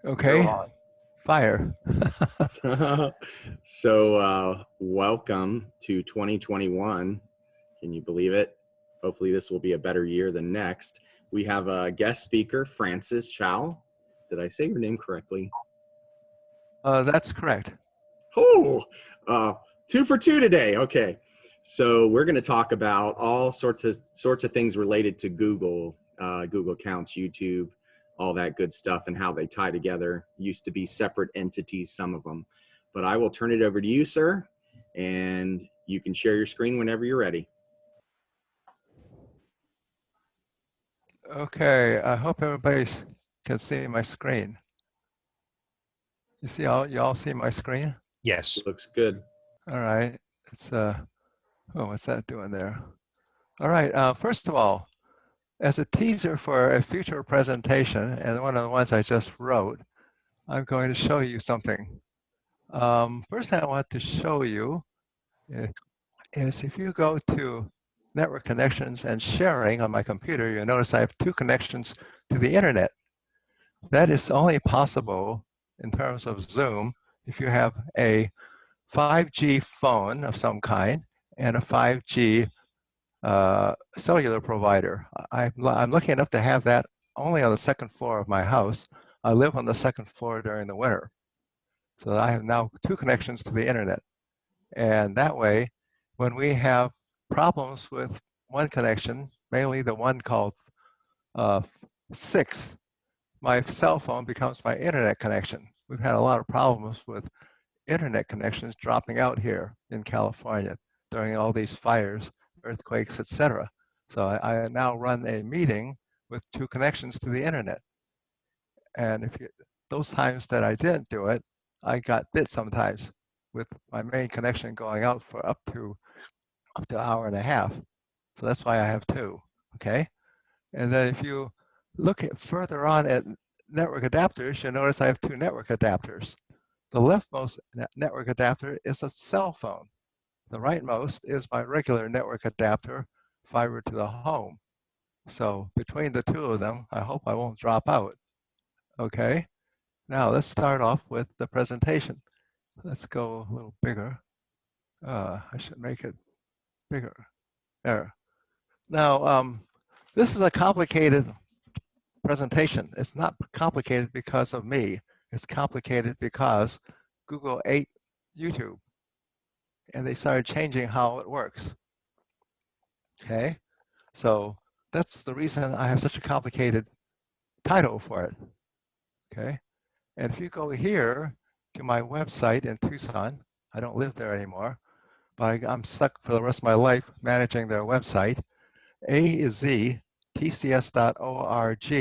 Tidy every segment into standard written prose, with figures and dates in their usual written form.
Okay, You're on. fire. So, welcome to 2021. Can you believe it? Hopefully, this will be a better year than next. We have a guest speaker, Francis Chow. Did I say your name correctly? That's correct. Oh, uh, 2 for 2 today. Okay, so we're going to talk about all sorts of things related to Google, Google accounts, YouTube, all that good stuff, and how they tie together. Used to be separate entities, some of them. But I will turn it over to you, sir, and you can share your screen whenever you're ready. Okay, I hope everybody can see my screen. You all see my screen? Yes. Looks good. All right. It's oh, what's that doing there? All right. First of all, as a teaser for a future presentation, and one of the ones I just wrote, I'm going to show you something. First, I want to show you is if you go to network connections and sharing on my computer, you'll notice I have 2 connections to the internet. That is only possible in terms of Zoom if you have a 5G phone of some kind and a 5G cellular provider. I'm lucky enough to have that only on the second floor of my house. I live on the second floor during the winter. So I have now 2 connections to the internet. And that way, when we have problems with one connection, mainly the one called 6, my cell phone becomes my internet connection. We've had a lot of problems with internet connections dropping out here in California during all these fires, earthquakes, etc. So I now run a meeting with 2 connections to the internet. And those times that I didn't do it, I got bit sometimes with my main connection going out for up to an hour and a half. So that's why I have 2. Okay. And then if you look further on at network adapters, you'll notice I have 2 network adapters. The leftmost network adapter is a cell phone. The rightmost is my regular network adapter, fiber to the home. So between the 2 of them, I hope I won't drop out. Okay, now let's start off with the presentation. Let's go a little bigger. I should make it bigger. There. Now, this is a complicated presentation. It's not complicated because of me. It's complicated because Google ate YouTube and they started changing how it works. Okay, so that's the reason I have such a complicated title for it. Okay, and if you go here to my website in Tucson, I don't live there anymore, but I'm stuck for the rest of my life managing their website. A is Z, tcs.org,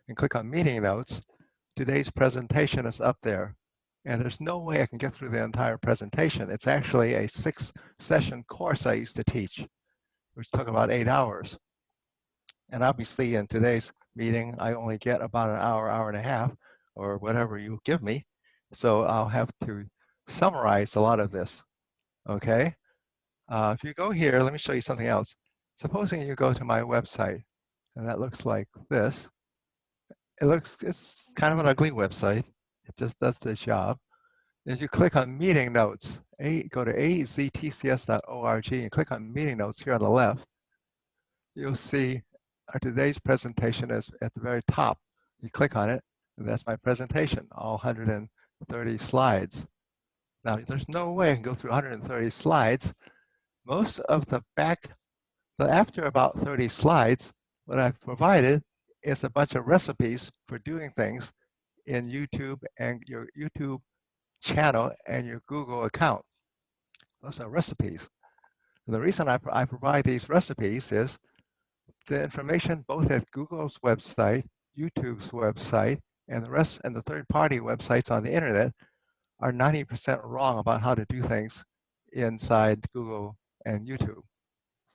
and click on meeting notes. Today's presentation is up there. And there's no way I can get through the entire presentation. It's actually a 6-session course I used to teach, which took about 8 hours. And obviously in today's meeting, I only get about an hour, hour and a half, or whatever you give me. So I'll have to summarize a lot of this, okay? If you go here, let me show you something else. Supposing you go to my website, and that looks like this. It's kind of an ugly website. It just does the job. If you click on meeting notes, go to aztcs.org and click on meeting notes here on the left, you'll see today's presentation is at the very top. You click on it, and that's my presentation, all 130 slides. Now, there's no way I can go through 130 slides. Most of the after about 30 slides, what I've provided is a bunch of recipes for doing things in YouTube and your YouTube channel and your Google account. Those are recipes. And the reason I provide these recipes is the information both at Google's website, YouTube's website, and the third-party websites on the internet are 90% wrong about how to do things inside Google and YouTube.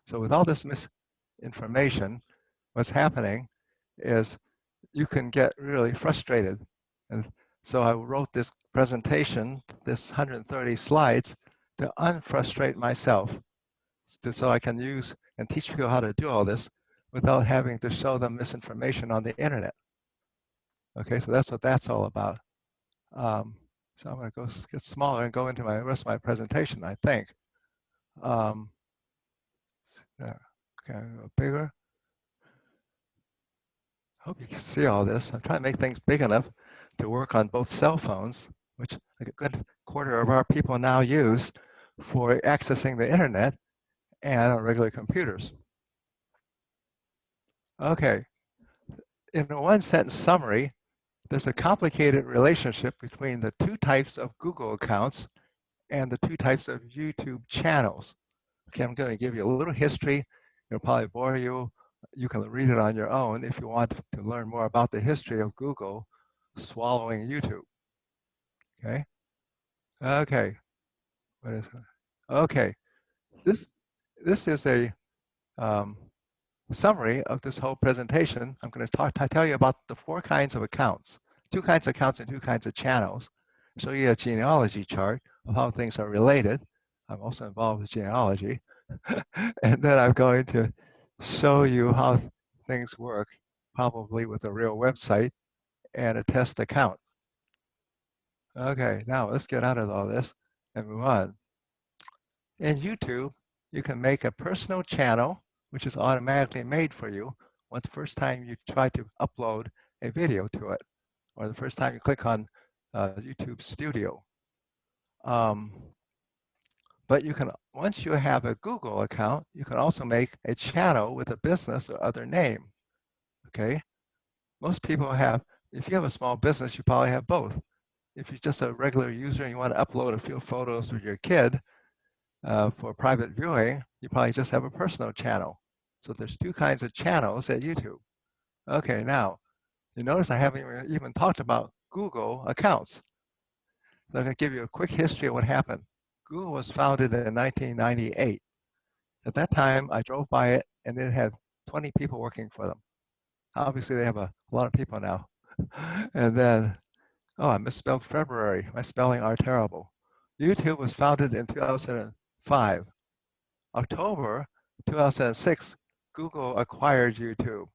So with all this misinformation, what's happening is you can get really frustrated. And so I wrote this presentation, this 130 slides, to unfrustrate myself, so I can use and teach people how to do all this without having to show them misinformation on the internet. Okay, so that's what that's all about. So I'm going to go get smaller and go into my rest of my presentation, I think. There. Okay, go bigger. Hope you can see all this. I'm trying to make things big enough to work on both cell phones, which a good quarter of our people now use for accessing the internet, and on regular computers. Okay, in a one-sentence summary, there's a complicated relationship between the two types of Google accounts and the two types of YouTube channels. Okay, I'm going to give you a little history. It'll probably bore you. You can read it on your own if you want to learn more about the history of Google swallowing YouTube. Okay. Okay. What is it? Okay. This is a um, summary of this whole presentation. I'm going to tell you about the 4 kinds of accounts, 2 kinds of accounts and 2 kinds of channels. Show you a genealogy chart of how things are related. I'm also involved with genealogy. And then I'm going to show you how things work, probably with a real website and a test account. Okay, now let's get out of all this and move on. In YouTube, you can make a personal channel, which is automatically made for you when the first time you try to upload a video to it, or the first time you click on YouTube Studio. But you can, once you have a Google account, you can also make a channel with a business or other name, okay? Most people have, if you have a small business, you probably have both. If you're just a regular user and you want to upload a few photos with your kid for private viewing, you probably just have a personal channel. So there's 2 kinds of channels at YouTube. Okay, now, you notice I haven't even talked about Google accounts. So I'm going to give you a quick history of what happened. Google was founded in 1998. At that time, I drove by it, and it had 20 people working for them. Obviously, they have a lot of people now. And then, oh, I misspelled February. My spelling are terrible. YouTube was founded in 2005. October 2006, Google acquired YouTube.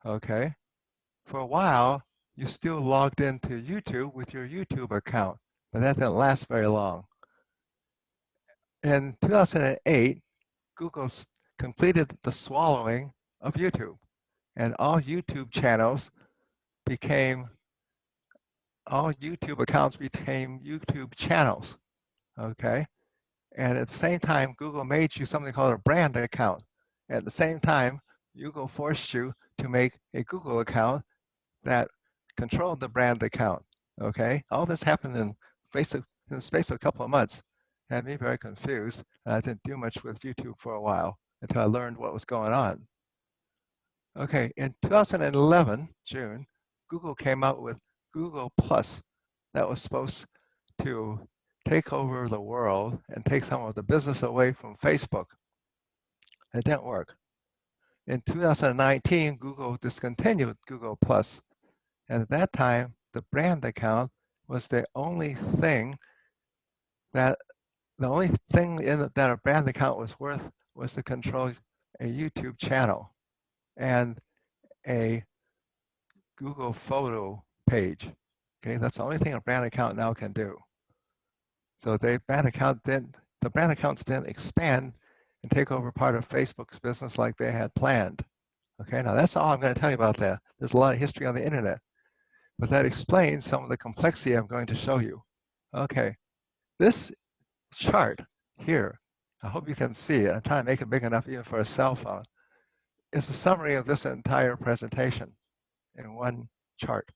Okay. For a while, you still logged into YouTube with your YouTube account, but that didn't last very long. In 2008, Google completed the swallowing of YouTube, and all YouTube accounts became YouTube channels, okay? And at the same time, Google made you something called a brand account. At the same time, Google forced you to make a Google account that controlled the brand account, okay? All this happened in the space of a couple of months. It had me very confused, and I didn't do much with YouTube for a while until I learned what was going on. Okay, in 2011, June, Google came out with Google Plus that was supposed to take over the world and take some of the business away from Facebook. It didn't work. In 2019, Google discontinued Google Plus, and at that time, the brand account was the only thing that a brand account was worth was to control a YouTube channel and a Google photo page. Okay, that's the only thing a brand account now can do. So the brand accounts didn't expand and take over part of Facebook's business like they had planned. Okay, now that's all I'm going to tell you about that. There's a lot of history on the internet, but that explains some of the complexity I'm going to show you. Okay, this chart here, I hope you can see it. I'm trying to make it big enough even for a cell phone. It's a summary of this entire presentation in one chart.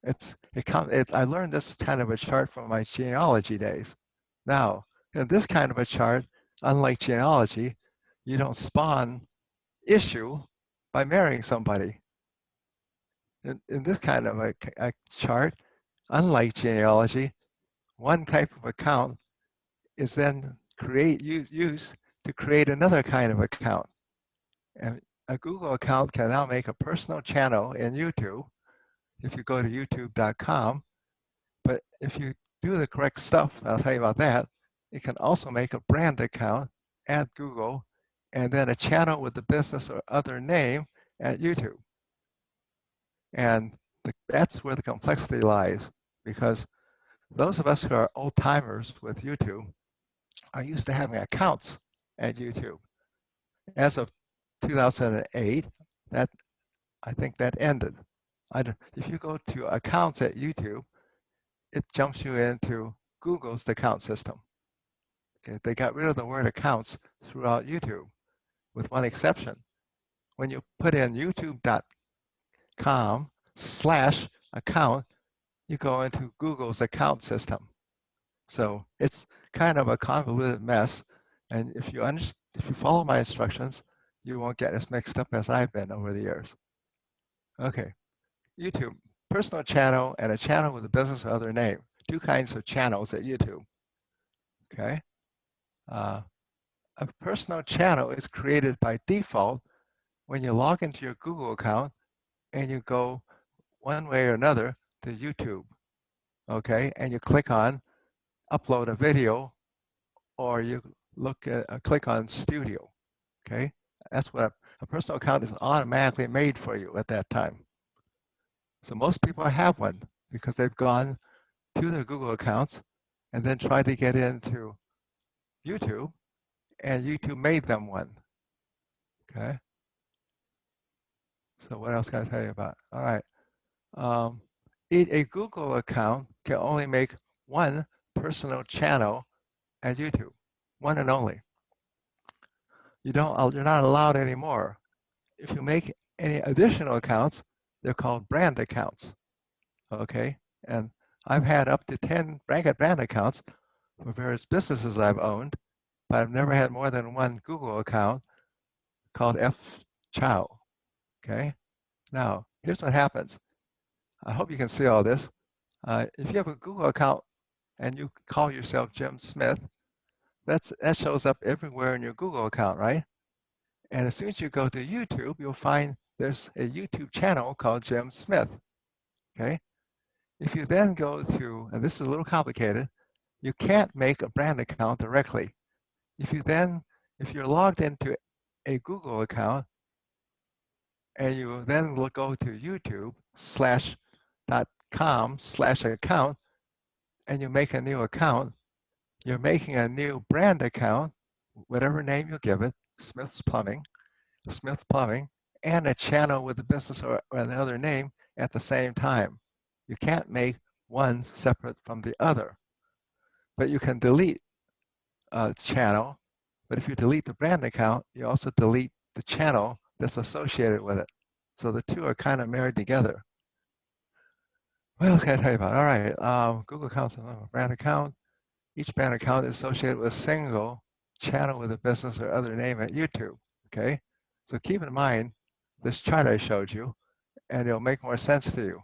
I learned this kind of a chart from my genealogy days. Now, in this kind of a chart, unlike genealogy, you don't spawn issue by marrying somebody. In this kind of a chart, unlike genealogy, one type of account is then used to create another kind of account. And a Google account can now make a personal channel in YouTube if you go to youtube.com. But if you do the correct stuff, I'll tell you about that, it can also make a brand account at Google and then a channel with the business or other name at YouTube. And that's where the complexity lies. because those of us who are old timers with YouTube are used to having accounts at YouTube. As of 2008, that I think that ended. If you go to accounts at YouTube, it jumps you into Google's account system. Okay, they got rid of the word accounts throughout YouTube, with one exception. When you put in youtube.com/account, you go into Google's account system. So it's kind of a convoluted mess. And if you follow my instructions, you won't get as mixed up as I've been over the years. Okay, YouTube, personal channel and a channel with a business or other name. Two kinds of channels at YouTube. Okay, a personal channel is created by default when you log into your Google account and you go one way or another to YouTube. Okay, and you click on upload a video, or you click on studio. Okay, that's what a personal account is automatically made for you at that time. So most people have one because they've gone to their Google accounts and then tried to get into YouTube, and YouTube made them one. Okay. So what else can I tell you about? All right. A Google account can only make one personal channel at YouTube, one and only. You're not allowed anymore. If you make any additional accounts, they're called brand accounts. Okay, and I've had up to 10 brand accounts for various businesses I've owned, but I've never had more than one Google account called F Chow. Okay, now here's what happens. I hope you can see all this. If you have a Google account and you call yourself Jim Smith, that shows up everywhere in your Google account, right? And as soon as you go to YouTube, you'll find there's a YouTube channel called Jim Smith. Okay, if you then go to, and this is a little complicated, you can't make a brand account directly. If you're logged into a Google account and you then will go to youtube.com/account and you make a new account, you're making a new brand account, whatever name you give it, Smith Plumbing, and a channel with a business or another name at the same time. You can't make one separate from the other. But you can delete a channel, but if you delete the brand account, you also delete the channel that's associated with it. So the two are kind of married together. What else can I tell you about? All right, Google accounts, brand account. Each brand account is associated with a single channel with a business or other name at YouTube, okay? So keep in mind this chart I showed you, and it'll make more sense to you.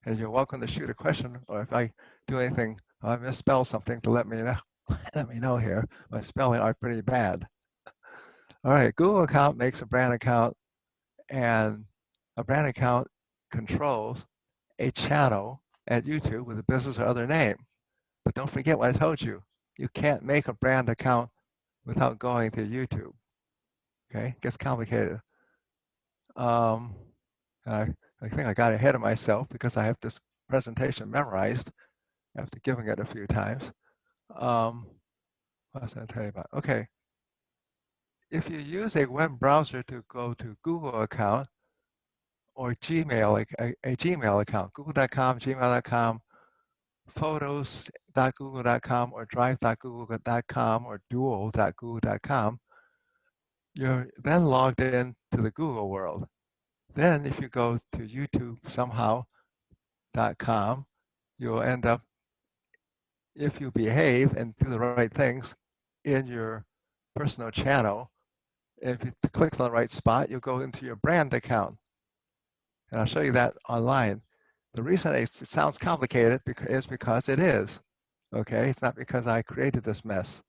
And you're welcome to shoot a question, or if I do anything, I misspell something to let me know. Let me know here. My spelling are pretty bad. All right, Google account makes a brand account, and a brand account controls a channel at YouTube with a business or other name. But don't forget what I told you. You can't make a brand account without going to YouTube. Okay, it gets complicated. I, I think I got ahead of myself because I have this presentation memorized after giving it a few times. What was I tell you about? Okay, if you use a web browser to go to Google account or Gmail, a Gmail account, google.com, gmail.com, photos.google.com, or drive.google.com, or dual.google.com, you're then logged in to the Google world. Then if you go to YouTube somehow.com, you'll end up, if you behave and do the right things, in your personal channel. If you click on the right spot, you'll go into your brand account. And I'll show you that online. The reason it sounds complicated is because it is. Okay, it's not because I created this mess.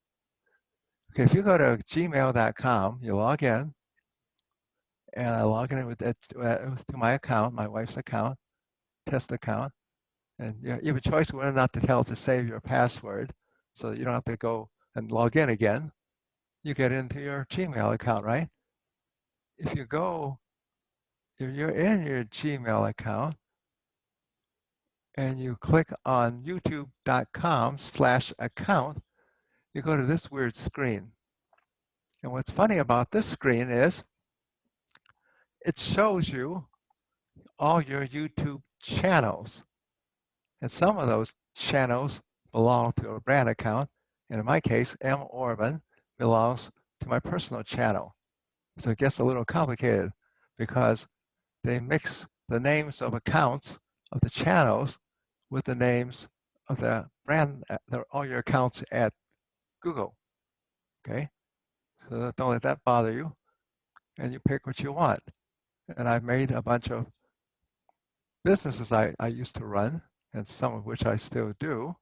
Okay, if you go to gmail.com, you log in, and I log in with it to my account, my wife's account, test account, and you have a choice whether or not to tell it to save your password, so that you don't have to go and log in again. You get into your Gmail account, right? If you're in your Gmail account, and you click on youtube.com/account, you go to this weird screen. And what's funny about this screen is it shows you all your YouTube channels. And some of those channels belong to a brand account. And in my case, M. Orban belongs to my personal channel. So it gets a little complicated because they mix the names of accounts of the channels with the names of the brand, all your accounts at Google. Okay, so don't let that bother you, and you pick what you want. And I've made a bunch of businesses I used to run, and some of which I still do.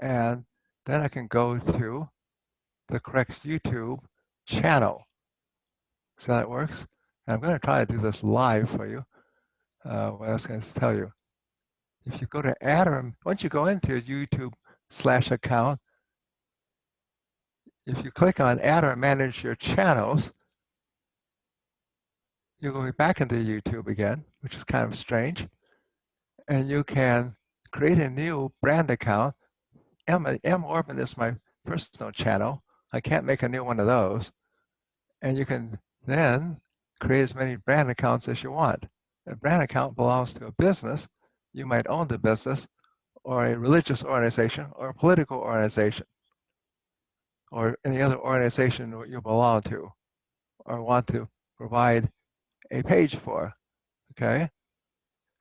And then I can go to the correct YouTube channel. So that works. And I'm going to try to do this live for you. What I was going to tell you. If you go to add or once you go into YouTube/account, if you click on add or manage your channels, you'll go back into YouTube again, which is kind of strange. And you can create a new brand account. M. Orban is my personal channel. I can't make a new one of those. And you can then create as many brand accounts as you want. A brand account belongs to a business. You might own the business, or a religious organization, or a political organization, or any other organization you belong to or want to provide a page for, okay?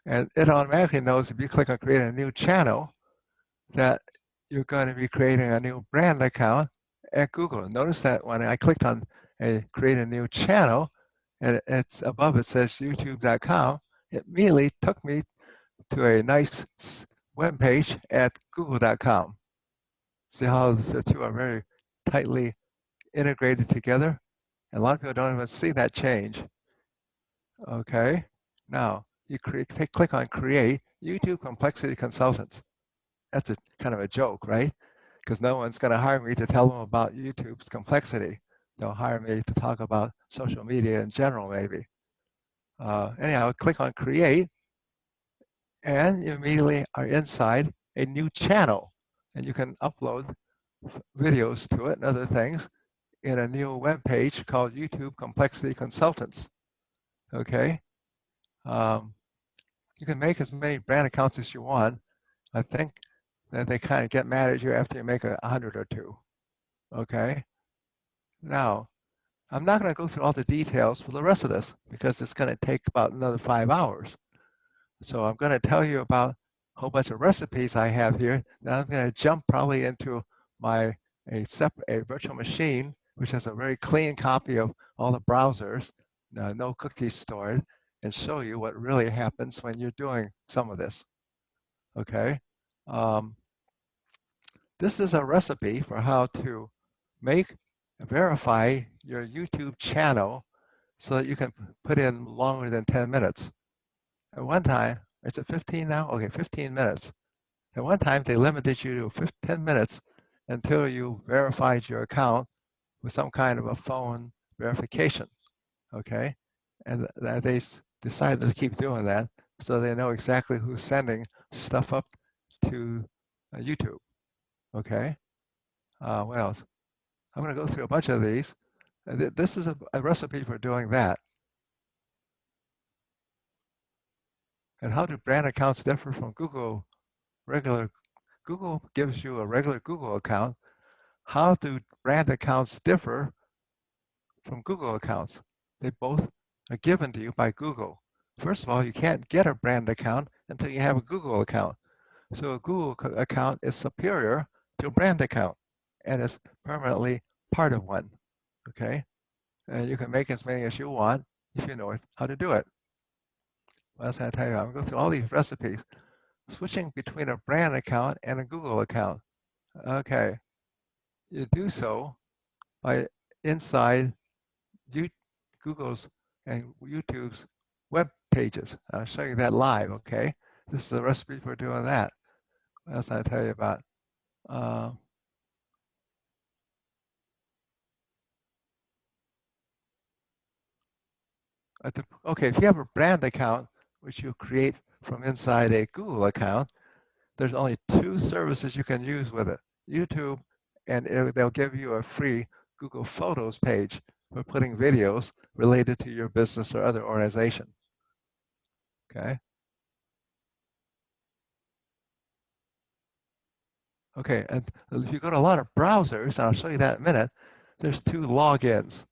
And it automatically knows if you click on create a new channel that you're going to be creating a new brand account at Google. Notice that when I clicked on create a new channel, and it's above it says youtube.com, it immediately took me to a nice web page at google.com. See how the two are very tightly integrated together? And a lot of people don't even see that change. Okay, now you click on create YouTube Complexity Consultants. That's a kind of a joke, right? Because no one's going to hire me to tell them about YouTube's complexity. They'll hire me to talk about social media in general, maybe. Anyhow, click on create, and you immediately are inside a new channel. And you can upload videos to it and other things in a new web page called YouTube Complexity Consultants. Okay. You can make as many brand accounts as you want. I think that they kind of get mad at you after you make 100 or two. Okay. Now, I'm not going to go through all the details for the rest of this because it's going to take about another 5 hours. So I'm going to tell you about a whole bunch of recipes I have here. Now I'm going to jump probably into a virtual machine, which has a very clean copy of all the browsers, no cookies stored, and show you what really happens when you're doing some of this. Okay. This is a recipe for how to verify your YouTube channel so that you can put in longer than 10 minutes. At one time, is it 15 now? Okay, 15 minutes. At one time, they limited you to 10 minutes until you verified your account with some kind of a phone verification, okay? And they decided to keep doing that so they know exactly who's sending stuff up to YouTube, okay? What else? I'm going to go through a bunch of these. This is a recipe for doing that. And how do brand accounts differ from Google? Google gives you a regular Google account. How do brand accounts differ from Google accounts? They both are given to you by Google. First of all, you can't get a brand account until you have a Google account. So a Google account is superior to a brand account and is permanently part of one, okay? And you can make as many as you want if you know how to do it. What else can I tell you? I'm going to go through all these recipes. Switching between a brand account and a Google account. Okay, you do so by inside Google's and YouTube's web pages. I'll show you that live, okay? This is a recipe for doing that. What else can I tell you about? Okay, if you have a brand account, which you create from inside a Google account, there's only two services you can use with it: YouTube, and they'll give you a free Google Photos page for putting videos related to your business or other organization. Okay. Okay, and if you go to a lot of browsers, and I'll show you that in a minute, there's two logins.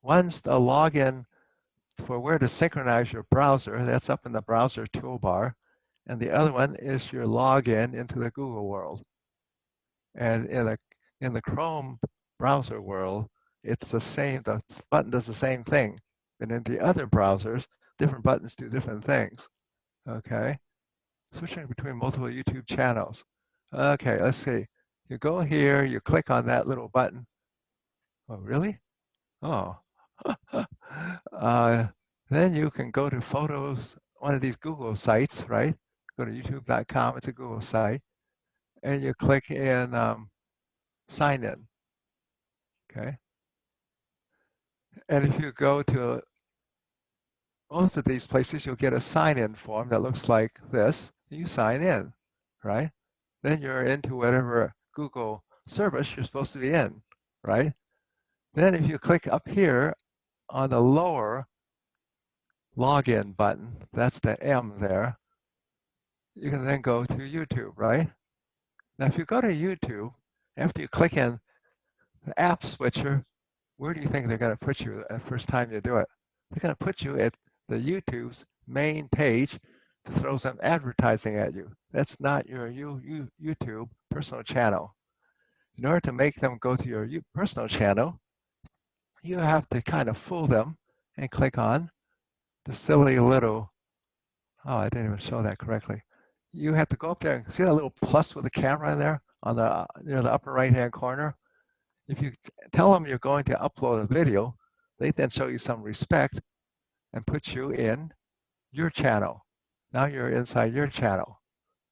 One's the login for where to synchronize your browser. That's up in the browser toolbar. And the other one is your login into the Google world. And in the Chrome browser world, it's the same, the button does the same thing. And in the other browsers, different buttons do different things. Okay, switching between multiple YouTube channels. Okay, let's see. You go here, you click on that little button. Oh, really? Oh. Then you can go to photos, one of these Google sites, right? Go to youtube.com, it's a Google site, and you click in sign in, okay? And if you go to most of these places, you'll get a sign-in form that looks like this. You sign in, right? Then you're into whatever Google service you're supposed to be in, right? Then if you click up here on the lower login button, that's the M there, you can then go to YouTube, right? Now, if you go to YouTube, after you click in the app switcher, where do you think they're going to put you the first time you do it? They're going to put you at the YouTube's main page to throw some advertising at you. That's not your YouTube personal channel. In order to make them go to your personal channel, you have to kind of fool them and click on the silly little, oh, I didn't even show that correctly. You have to go up there and see that little plus with the camera in there on the near the upper right-hand corner. If you tell them you're going to upload a video, they then show you some respect and put you in your channel. Now you're inside your channel,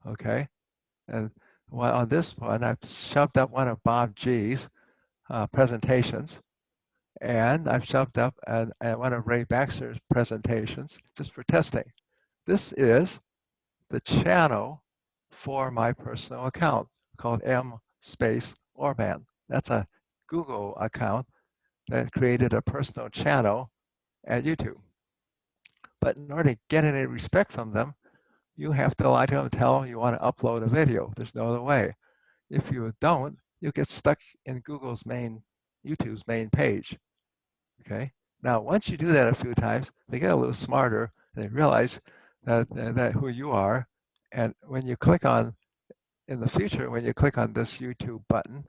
okay? And on this one, I've shoved up one of Bob G's presentations, and I've shoved up one of Ray Baxter's presentations just for testing. This is the channel for my personal account called M space Orban. That's a Google account that created a personal channel at YouTube. But in order to get any respect from them, you have to lie to them and tell them you want to upload a video. There's no other way. If you don't, you get stuck in YouTube's main page. Okay. Now, once you do that a few times, they get a little smarter and they realize that who you are. And when you click on, in the future, when you click on this YouTube button,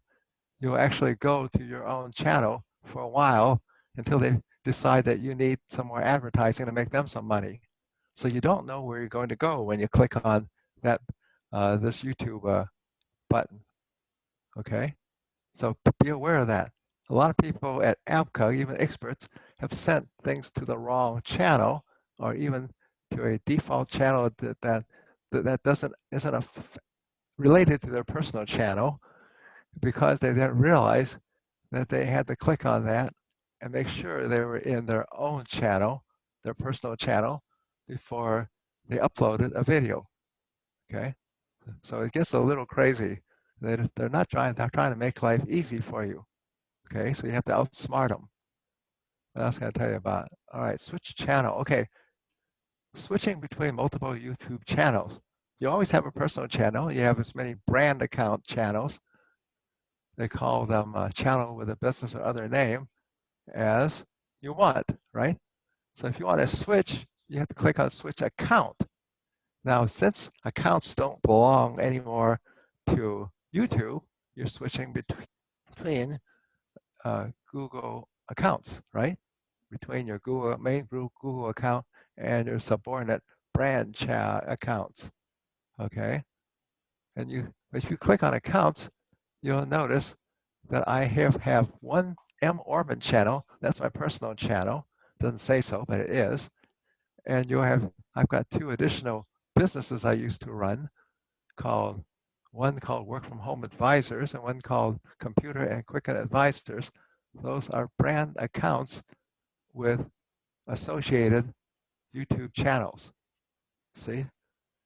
you'll actually go to your own channel for a while until they decide that you need some more advertising to make them some money. So you don't know where you're going to go when you click on that this YouTube button. Okay, so be aware of that. A lot of people at APCO, even experts, have sent things to the wrong channel, or even to a default channel that isn't related to their personal channel, because they didn't realize that they had to click on that and make sure they were in their own channel, their personal channel, before they uploaded a video. Okay, so it gets a little crazy. They're trying to make life easy for you. Okay, so you have to outsmart them. What else can I tell you about? All right, switch channel. Okay, switching between multiple YouTube channels. You always have a personal channel. You have as many brand account channels. They call them a channel with a business or other name as you want, right? So if you want to switch, you have to click on switch account. Now, since accounts don't belong anymore to YouTube, you're switching between Google accounts, right? Between your main Google account and your subordinate brand accounts, okay? And if you click on accounts, you'll notice that I have one M. Orban channel. That's my personal channel. Doesn't say so, but it is. And I've got two additional businesses I used to run, one called Work From Home Advisors and one called Computer and Quicken Advisors. Those are brand accounts with associated YouTube channels. See?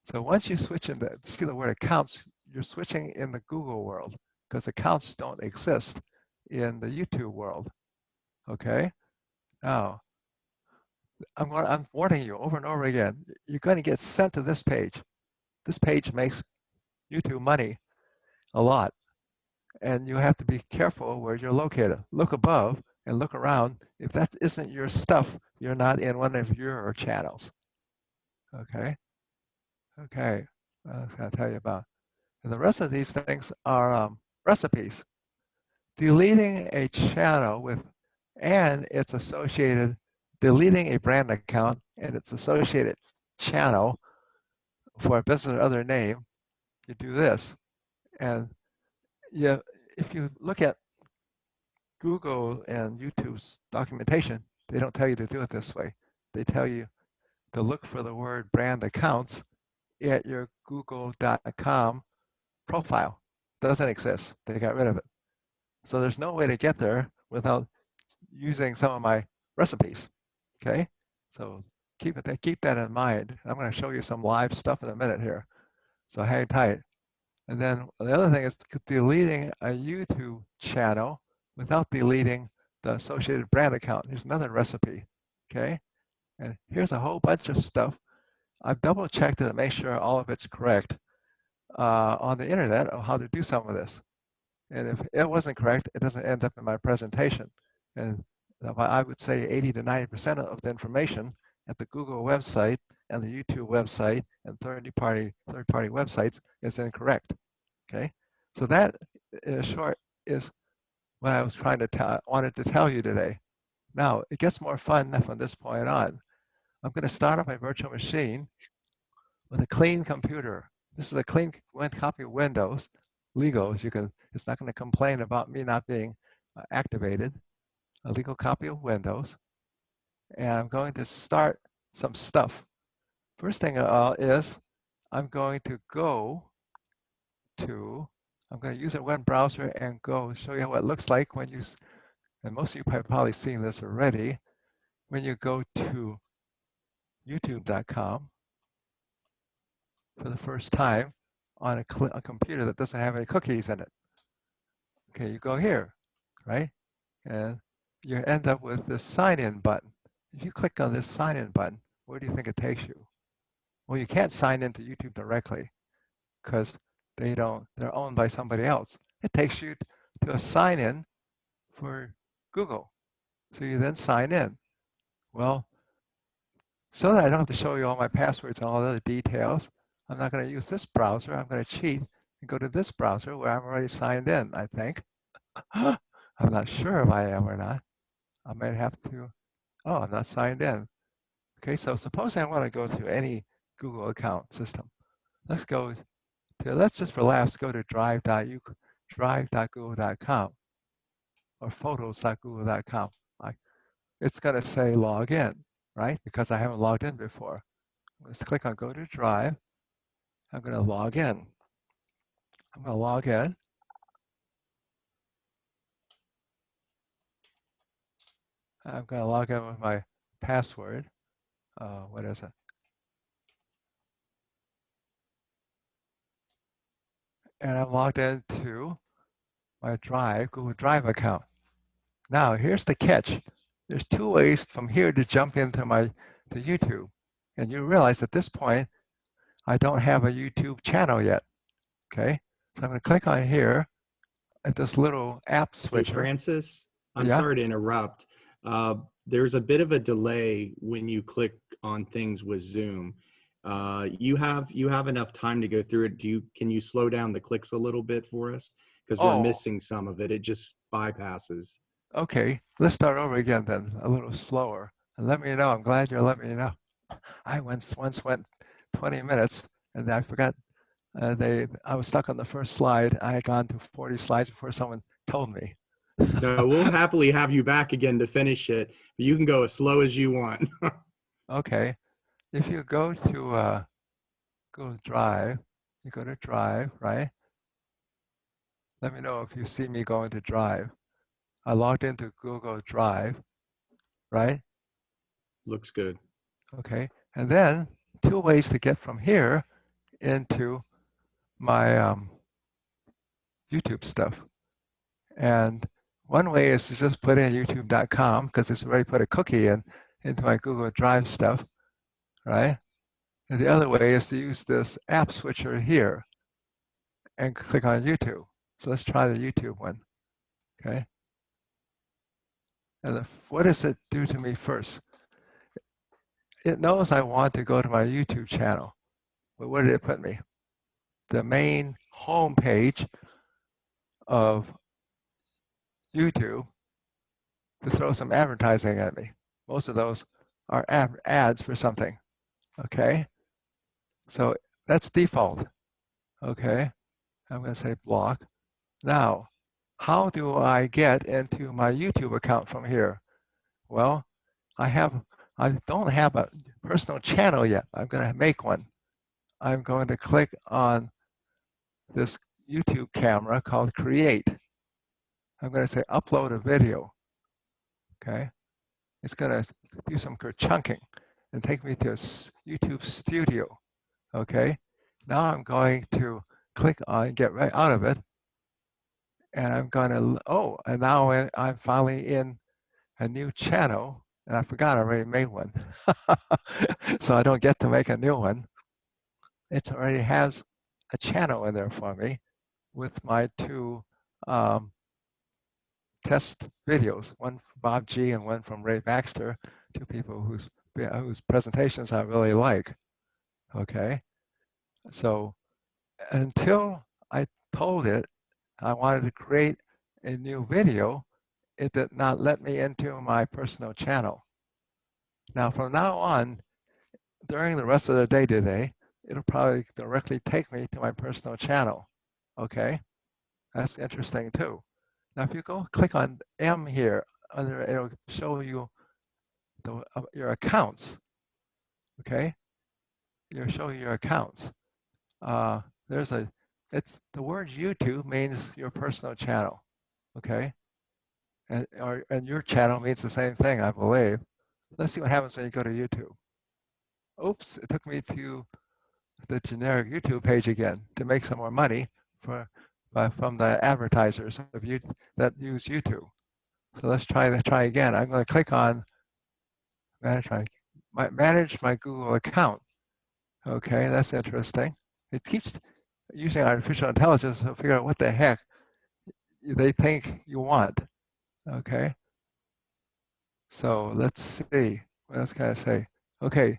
So once you switch into, see the word accounts, you're switching in the Google world because accounts don't exist in the YouTube world. Okay? Now, I'm warning you over and over again, you're going to get sent to this page. This page makes YouTube money a lot. And you have to be careful where you're located. Look above and look around. If that isn't your stuff, you're not in one of your channels. Okay? Okay. I was going to tell you about. And the rest of these things are recipes. Deleting a channel with and its associated, deleting a brand account and its associated channel for a business or other name, you do this. And if you look at Google and YouTube's documentation, they don't tell you to do it this way. They tell you to look for the word brand accounts at your google.com profile. Doesn't exist. They got rid of it. So there's no way to get there without using some of my recipes. Okay? So keep that in mind. I'm going to show you some live stuff in a minute here. So hang tight. And then the other thing is deleting a YouTube channel without deleting the associated brand account. Here's another recipe, okay? And here's a whole bunch of stuff. I've double checked it to make sure all of it's correct on the internet of how to do some of this. And if it wasn't correct, it doesn't end up in my presentation. And I would say 80 to 90% of the information at the Google website and the YouTube website and third-party websites is incorrect. Okay, so that in short is what I was wanted to tell you today. Now it gets more fun from this point on. I'm going to start up my virtual machine with a clean computer. This is a clean copy of Windows. Legal, it's not going to complain about me not being activated. A legal copy of Windows, and I'm going to start some stuff. First thing is I'm going to go to, I'm going to use a web browser and go show you what it looks like when you, and most of you have probably seen this already, when you go to youtube.com for the first time on a computer that doesn't have any cookies in it. Okay, you go here, right? And you end up with this sign in button. If you click on this sign in button, where do you think it takes you? Well, you can't sign into YouTube directly because they're owned by somebody else. It takes you to a sign in for Google. So you then sign in. Well, so that I don't have to show you all my passwords and all the other details, I'm not going to use this browser. I'm going to cheat and go to this browser where I'm already signed in, I think. I'm not sure if I am or not. I might have to, oh, I'm not signed in. Okay, so suppose I want to go to any Google account system. Let's go to, let's just for laughs go to drive.google.com or photos.google.com. It's going to say log in, right? Because I haven't logged in before. Let's click on go to Drive. I'm going to log in. I'm going to log in. I'm going to log in with my password. What is it? And I'm logged into my Drive, Google Drive account. Now, here's the catch. There's two ways from here to jump into to YouTube. And you realize at this point, I don't have a YouTube channel yet. Okay, so I'm going to click on here at this little app Hey, switcher. Francis, I'm Yeah. sorry to interrupt. There's a bit of a delay when you click on things with Zoom. You have enough time to go through it. Can you slow down the clicks a little bit for us? Because we're missing some of it. It just bypasses. Okay, let's start over again then, a little slower. And let me know. I'm glad you're letting me know. I once went 20 minutes and I forgot. I was stuck on the first slide. I had gone to 40 slides before someone told me. No, we'll happily have you back again to finish it. But you can go as slow as you want. Okay, if you go to Drive, you go to Drive, right? Let me know if you see me going to Drive. I logged into Google Drive, right? Looks good. Okay, and then two ways to get from here into my YouTube stuff. And one way is to just put in youtube.com because it's already put a cookie into my Google Drive stuff, right? And the other way is to use this app switcher here and click on YouTube. So let's try the YouTube one, okay? And what does it do to me first? It knows I want to go to my YouTube channel, but where did it put me? The main home page of YouTube to throw some advertising at me. Most of those are ads for something, okay? So that's default, okay? I'm going to say block. Now, how do I get into my YouTube account from here? Well, I don't have a personal channel yet. I'm going to make one. I'm going to click on this YouTube camera called Create. I'm going to say upload a video, okay? It's going to do some chunking and take me to YouTube Studio, okay? Now I'm going to click on get right out of it, and I'm going to, and now I'm finally in a new channel, and I forgot I already made one. So I don't get to make a new one. It already has a channel in there for me with my two test videos, one from Bob G and one from Ray Baxter, two people whose presentations I really like, okay? So until I told it I wanted to create a new video, it did not let me into my personal channel. Now, from now on, during the rest of the day today, it'll probably directly take me to my personal channel, okay? That's interesting too. Now, if you go click on M here, it'll show you your accounts, okay? It'll show you your accounts. The word YouTube means your personal channel, okay? And your channel means the same thing, I believe. Let's see what happens when you go to YouTube. Oops, it took me to the generic YouTube page again to make some more money from the advertisers that use YouTube. So let's try again. I'm going to click on manage my Google account. Okay, that's interesting. It keeps using artificial intelligence to figure out what the heck they think you want. Okay, so let's see. What else can I say? Okay,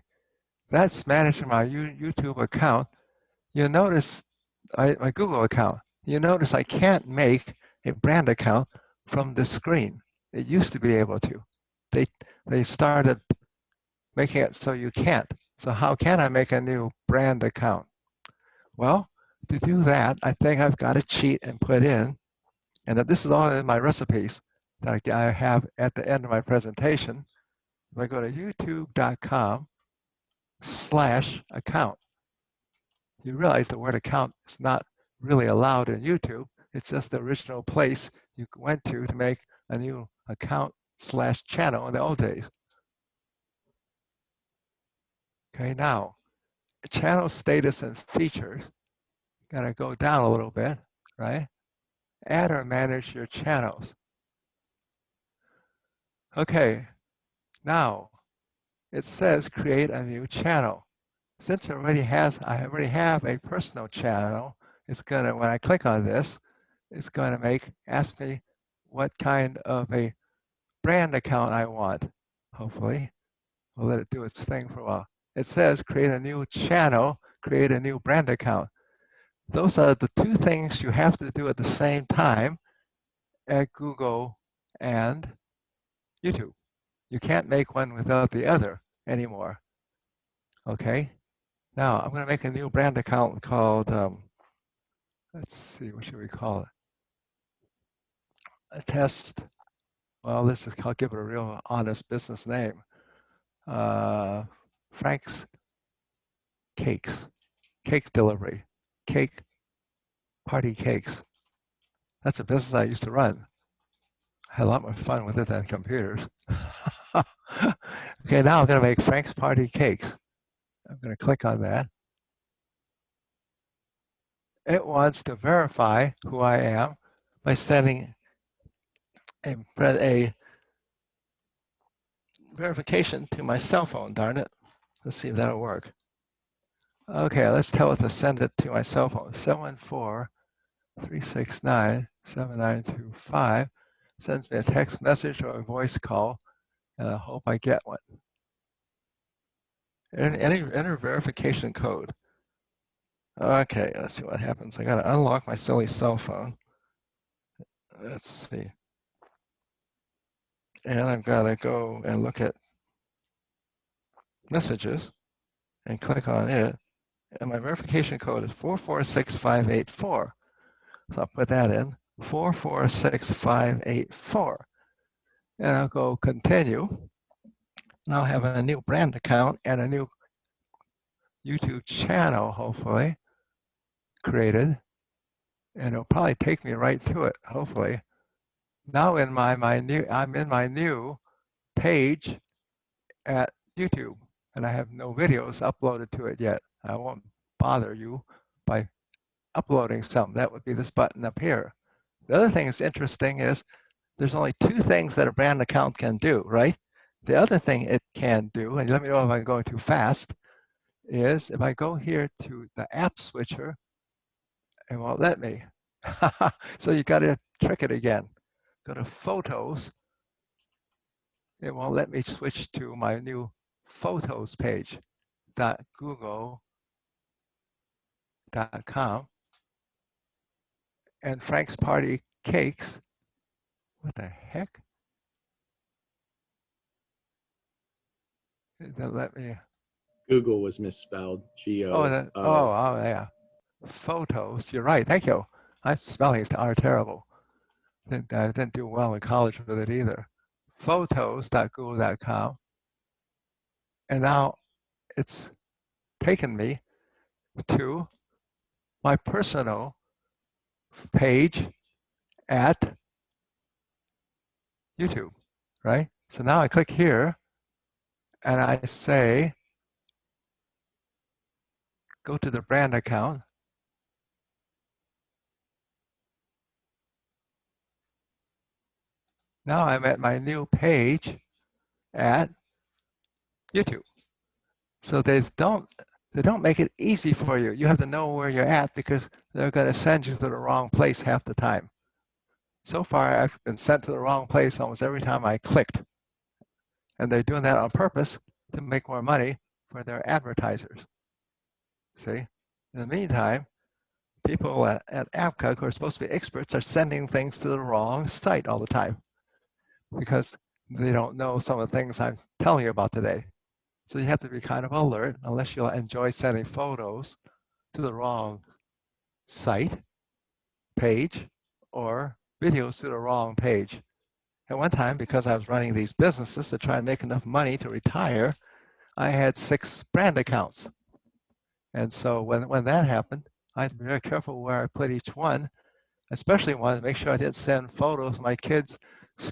that's managing my YouTube account. You notice my Google account. You notice I can't make a brand account from the screen. It used to be able to. They started making it so you can't. So how can I make a new brand account? Well, to do that, I think I've got to cheat and put in, and that this is all in my recipes that I have at the end of my presentation. If I go to youtube.com/account, you realize the word account is not really allowed in YouTube. It's just the original place you went to make a new account/channel in the old days. Okay, now, channel status and features. Gotta go down a little bit, right? Add or manage your channels. Okay, now it says create a new channel. Since I already have a personal channel, it's gonna, when I click on this, it's gonna ask me what kind of a brand account I want. Hopefully, we'll let it do its thing for a while. It says create a new channel, create a new brand account. Those are the two things you have to do at the same time at Google and YouTube. You can't make one without the other anymore. Okay, now I'm going to make a new brand account called, let's see, what should we call it? A test. Well, I'll give it a real honest business name. Frank's Cakes, cake delivery, cake party cakes. That's a business I used to run. I had a lot more fun with it than computers. Okay, now I'm going to make Frank's Party Cakes. I'm going to click on that. it wants to verify who I am by sending a verification to my cell phone, darn it. Let's see if that'll work. Okay, let's tell it to send it to my cell phone. 714-369-7925. Sends me a text message or a voice call, and I hope I get one. Enter verification code. Okay, let's see what happens. I gotta unlock my silly cell phone. Let's see. And I've gotta go and look at messages and click on it. And my verification code is 446584. So I'll put that in, 446584. And I'll go continue. And I'll have a new brand account and a new YouTube channel, hopefully, created. And it'll probably take me right to it, hopefully. Now I'm in my new page at YouTube, and I have no videos uploaded to it yet. I won't bother you by uploading some. That would be this button up here. The other thing that's interesting is there's only two things that a brand account can do, right? The other thing it can do, and let me know if I'm going too fast, is if I go here to the app switcher, it won't let me. So you got to trick it again. Go to Photos. It won't let me switch to my new Photos page, .google.com. And Frank's Party Cakes. What the heck? It doesn't let me. Google was misspelled. G-O. Oh, yeah. Photos. You're right. Thank you. My spellings are terrible. I didn't do well in college with it either. Photos.google.com. And now it's taken me to my personal page at YouTube, right? So now I click here and I say, go to the brand account. Now I'm at my new page at YouTube. So they don't make it easy for you. You have to know where you're at because they're going to send you to the wrong place half the time. So far, I've been sent to the wrong place almost every time I clicked. And they're doing that on purpose to make more money for their advertisers. See? In the meantime, people at AppCog who are supposed to be experts are sending things to the wrong site all the time because they don't know some of the things I'm telling you about today. So you have to be kind of alert unless you enjoy sending photos to the wrong site, page, or videos to the wrong page. At one time, because I was running these businesses to try and make enough money to retire, I had 6 brand accounts. And so when that happened, I had to be very careful where I put each one, especially wanted to make sure I didn't send photos of my kids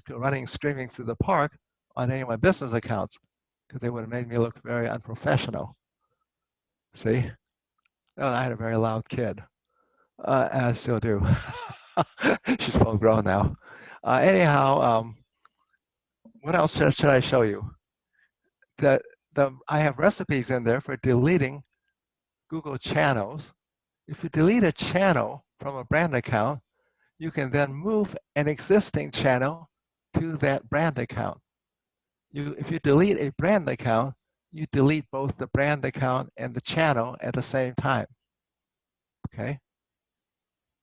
running, screaming through the park on any of my business accounts, because they would have made me look very unprofessional. See? Oh, I had a very loud kid. And I still do. She's full grown now. Anyhow, what else should I show you? I have recipes in there for deleting Google channels. If you delete a channel from a brand account, you can then move an existing channel to that brand account. If you delete a brand account, you delete both the brand account and the channel at the same time. Okay?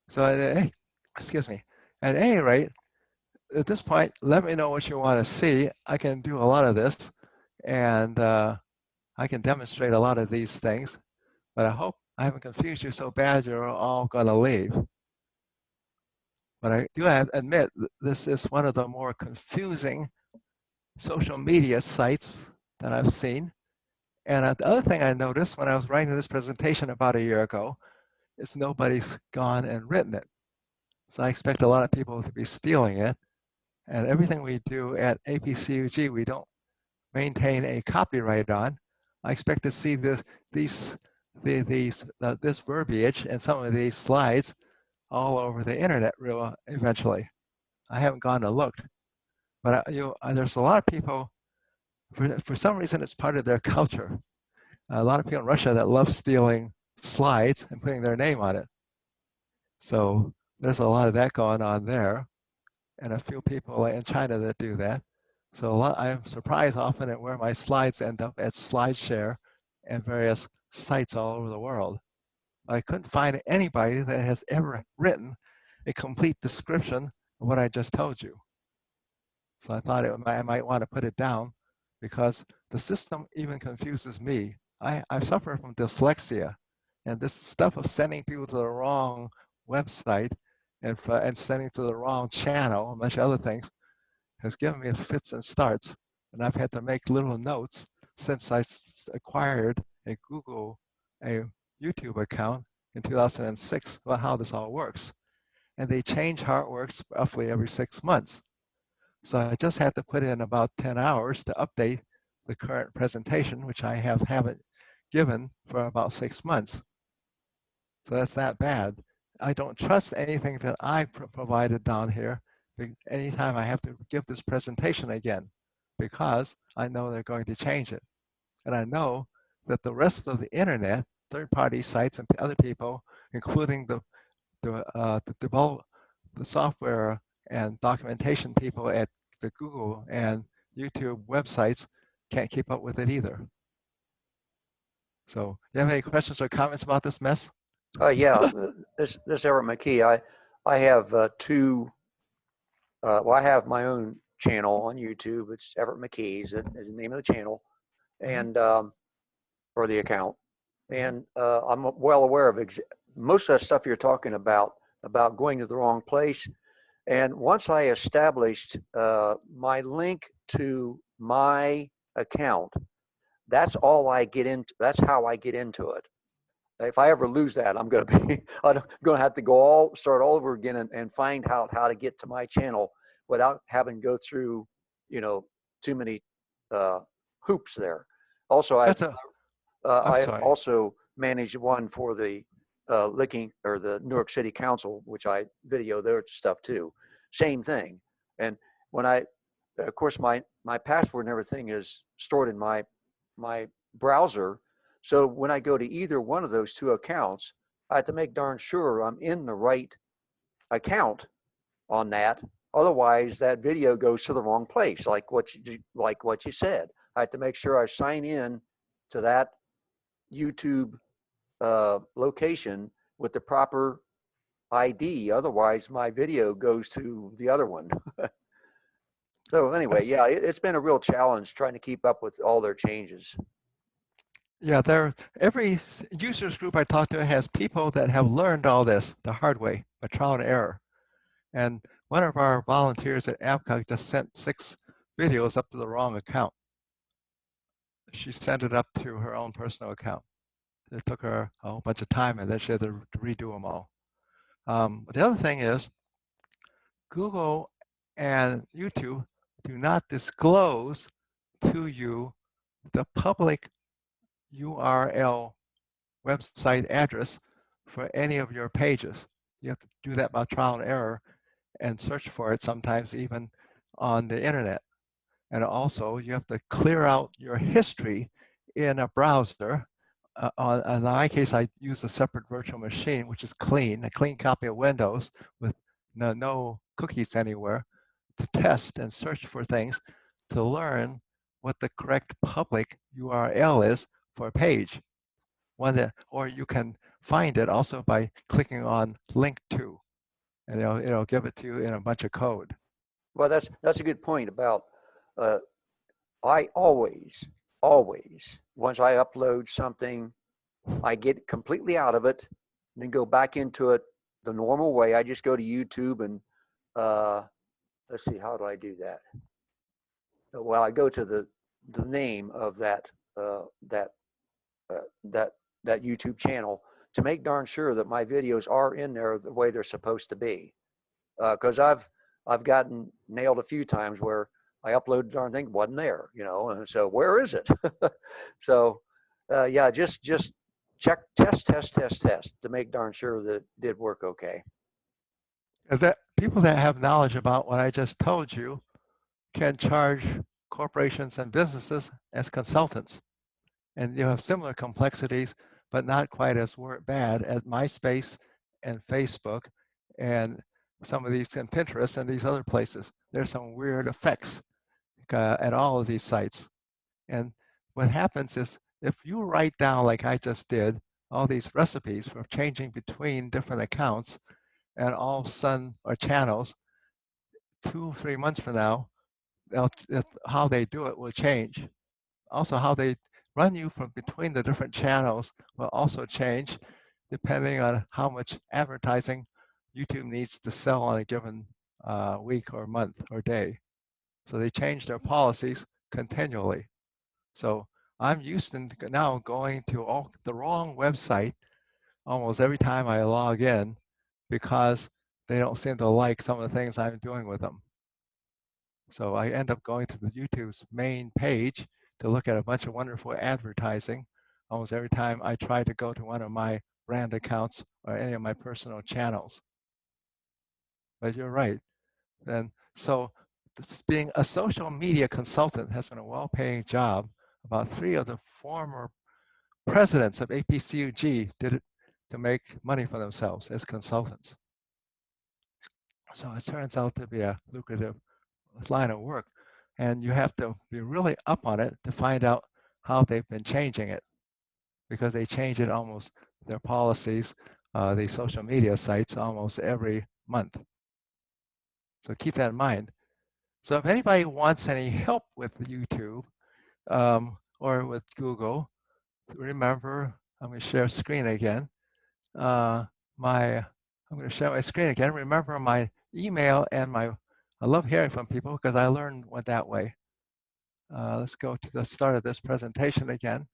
So, excuse me. At any rate, at this point, let me know what you want to see. I can do a lot of this, and I can demonstrate a lot of these things, but I hope I haven't confused you so bad you're all going to leave. But I do admit this is one of the more confusing social media sites that I've seen. And the other thing I noticed when I was writing this presentation about a year ago is nobody's gone and written it. So I expect a lot of people to be stealing it. And everything we do at APCUG, we don't maintain a copyright on. I expect to see these this verbiage and some of these slides all over the internet real eventually. I haven't gone and looked, but there's a lot of people, for some reason it's part of their culture. A lot of people in Russia that love stealing slides and putting their name on it. So there's a lot of that going on there, and a few people in China that do that. So I'm surprised often at where my slides end up at SlideShare and various sites all over the world. I couldn't find anybody that has ever written a complete description of what I just told you. So I thought I might want to put it down because the system even confuses me. I suffer from dyslexia, and this stuff of sending people to the wrong website and sending to the wrong channel, a bunch of other things, has given me fits and starts. And I've had to make little notes since I acquired a YouTube account in 2006 about how this all works. And they change how it works roughly every 6 months. So I just had to put in about 10 hours to update the current presentation, which I haven't given for about 6 months. So that's not bad. I don't trust anything that I provided down here anytime I have to give this presentation again, because I know they're going to change it. And I know that the rest of the internet, third-party sites and other people, including the software and documentation people at the Google and YouTube websites, can't keep up with it either. So, you have any questions or comments about this mess? Yeah, this Everett McKee. I have well, I have my own channel on YouTube. It's Everett McKee is the name of the channel, and or the account. And I'm well aware of most of the stuff you're talking about going to the wrong place. And once I established my link to my account, that's all I get into. That's how I get into it. If I ever lose that, I'm going to have to start all over again and find out how to get to my channel without having to go through, too many hoops there. Also, I also manage one for the the New York City Council, which I video their stuff too. Same thing. And when of course, my password and everything is stored in my browser. So when I go to either one of those two accounts, I have to make darn sure I'm in the right account on that. Otherwise, that video goes to the wrong place, like what you said. I have to make sure I sign in to that YouTube location with the proper ID. Otherwise, my video goes to the other one. So anyway, yeah, it's been a real challenge trying to keep up with all their changes. Yeah, every users group I talk to has people that have learned all this the hard way, by trial and error. And one of our volunteers at APCA just sent 6 videos up to the wrong account. She sent it up to her own personal account. It took her a whole bunch of time, and then she had to redo them all. The other thing is, Google and YouTube do not disclose to you the public URL website address for any of your pages. You have to do that by trial and error and search for it sometimes even on the internet. And also you have to clear out your history in a browser. In my case, I use a separate virtual machine, which is clean, a clean copy of Windows with no cookies anywhere, to test and search for things to learn what the correct public URL is for a page. Or you can find it also by clicking on link to, and it'll give it to you in a bunch of code. Well, that's a good point about I always once I upload something, I get completely out of it and then go back into it the normal way. I just go to YouTube and let's see, how do I do that? Well, I go to the name of that YouTube channel to make darn sure that my videos are in there the way they're supposed to be. Because I've gotten nailed a few times where I uploaded the darn thing, wasn't there, and so where is it? So yeah, just check, test to make darn sure that it did work okay. Is that people that have knowledge about what I just told you can charge corporations and businesses as consultants. And you have similar complexities, but not quite as bad as MySpace and Facebook and some of these and Pinterest and these other places. There's some weird effects at all of these sites. And what happens is if you write down, like I just did, all these recipes for changing between different accounts and all of a sudden, or channels, 2-3 months from now, how they do it will change. Also, how they run you from between the different channels will also change depending on how much advertising YouTube needs to sell on a given week or month or day. So they change their policies continually. So I'm used to now going to the wrong website almost every time I log in because they don't seem to like some of the things I'm doing with them. So I end up going to the YouTube's main page to look at a bunch of wonderful advertising almost every time I try to go to one of my brand accounts or any of my personal channels. But you're right. And so being a social media consultant has been a well-paying job. About 3 of the former presidents of APCUG did it to make money for themselves as consultants. So it turns out to be a lucrative line of work. And you have to be really up on it to find out how they've been changing it, because they change it almost, their policies, the social media sites almost every month. So keep that in mind. So if anybody wants any help with YouTube or with Google, remember, I'm going to share screen again. I'm going to share my screen again. Remember my email and I love hearing from people because I learned that way. Let's go to the start of this presentation again.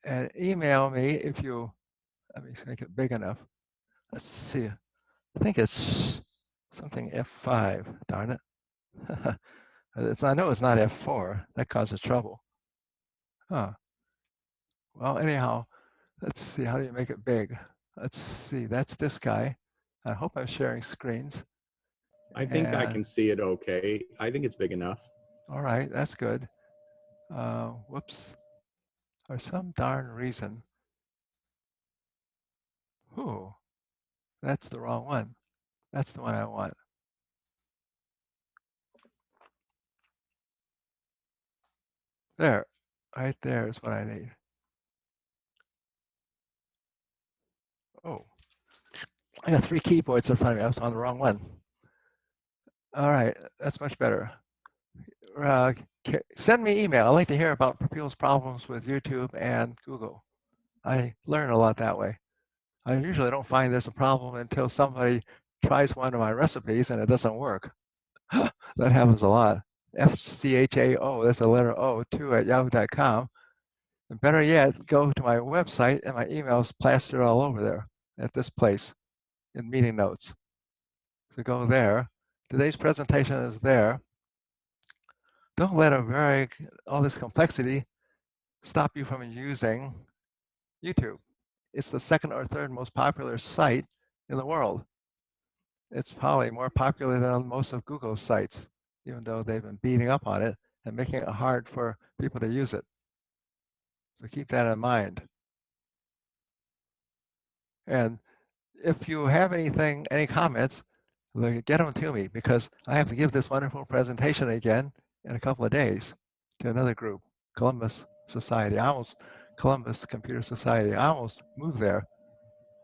And email me if you, let me make it big enough. Let's see. I think it's something F5, darn it. I know it's not F4. That causes trouble. Huh. Well, anyhow, let's see. How do you make it big? Let's see. That's this guy. I hope I'm sharing screens. I think I can see it okay. I think it's big enough. All right, that's good. Whoops. For some darn reason. Ooh, that's the wrong one. That's the one I want. There, right there is what I need. Oh, I got 3 keyboards in front of me. I was on the wrong one. All right, that's much better. Send me email. I like to hear about people's problems with YouTube and Google. I learn a lot that way. I usually don't find there's a problem until somebody tries one of my recipes and it doesn't work. That happens a lot. FCHAO, that's a letter O, 2 at yahoo.com. And better yet, go to my website and my email's plastered all over there at this place in meeting notes. So go there. Today's presentation is there. Don't let all this complexity stop you from using YouTube. It's the 2nd or 3rd most popular site in the world. It's probably more popular than most of Google's sites, even though they've been beating up on it and making it hard for people to use it. So keep that in mind. And if you have any comments, get them to me, because I have to give this wonderful presentation again in a couple of days to another group, Columbus Society. Columbus Computer Society. I almost moved there.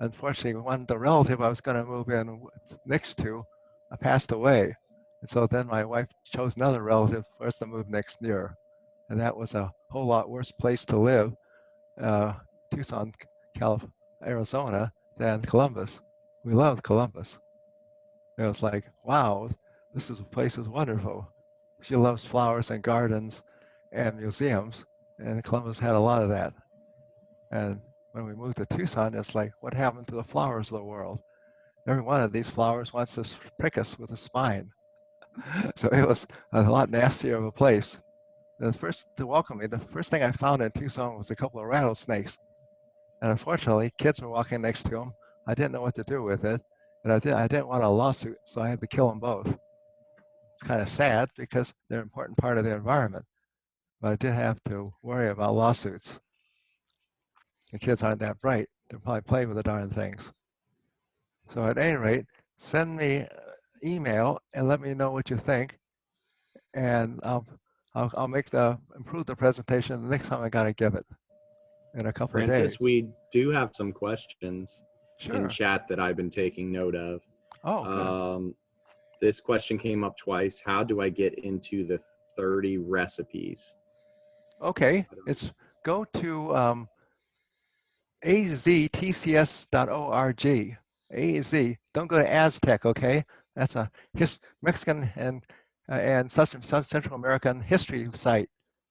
Unfortunately, the relative I was going to move in next to passed away. And so then my wife chose another relative for us to move next year. And that was a whole lot worse place to live, Tucson, Arizona, than Columbus. We loved Columbus. It was like, wow, this place is wonderful. She loves flowers and gardens and museums, and Columbus had a lot of that. And when we moved to Tucson, it's like, what happened to the flowers of the world? Every one of these flowers wants to prick us with a spine. So it was a lot nastier of a place. To welcome me, the first thing I found in Tucson was a couple of rattlesnakes. And unfortunately, kids were walking next to them. I didn't know what to do with it, and I didn't want a lawsuit, so I had to kill them both. It's kind of sad because they're an important part of the environment, but I did have to worry about lawsuits. The kids aren't that bright. They'll probably play with the darn things. So at any rate, send me email and let me know what you think, and I'll improve the presentation the next time I gotta give it in a couple of days. Francis, we do have some questions in Sure. chat that I've been taking note of. Oh, good. This question came up twice. How do I get into the 30 recipes? Okay, it's go to aztcs.org. AZ. Don't go to Aztec, okay? That's a Mexican and Central American history site.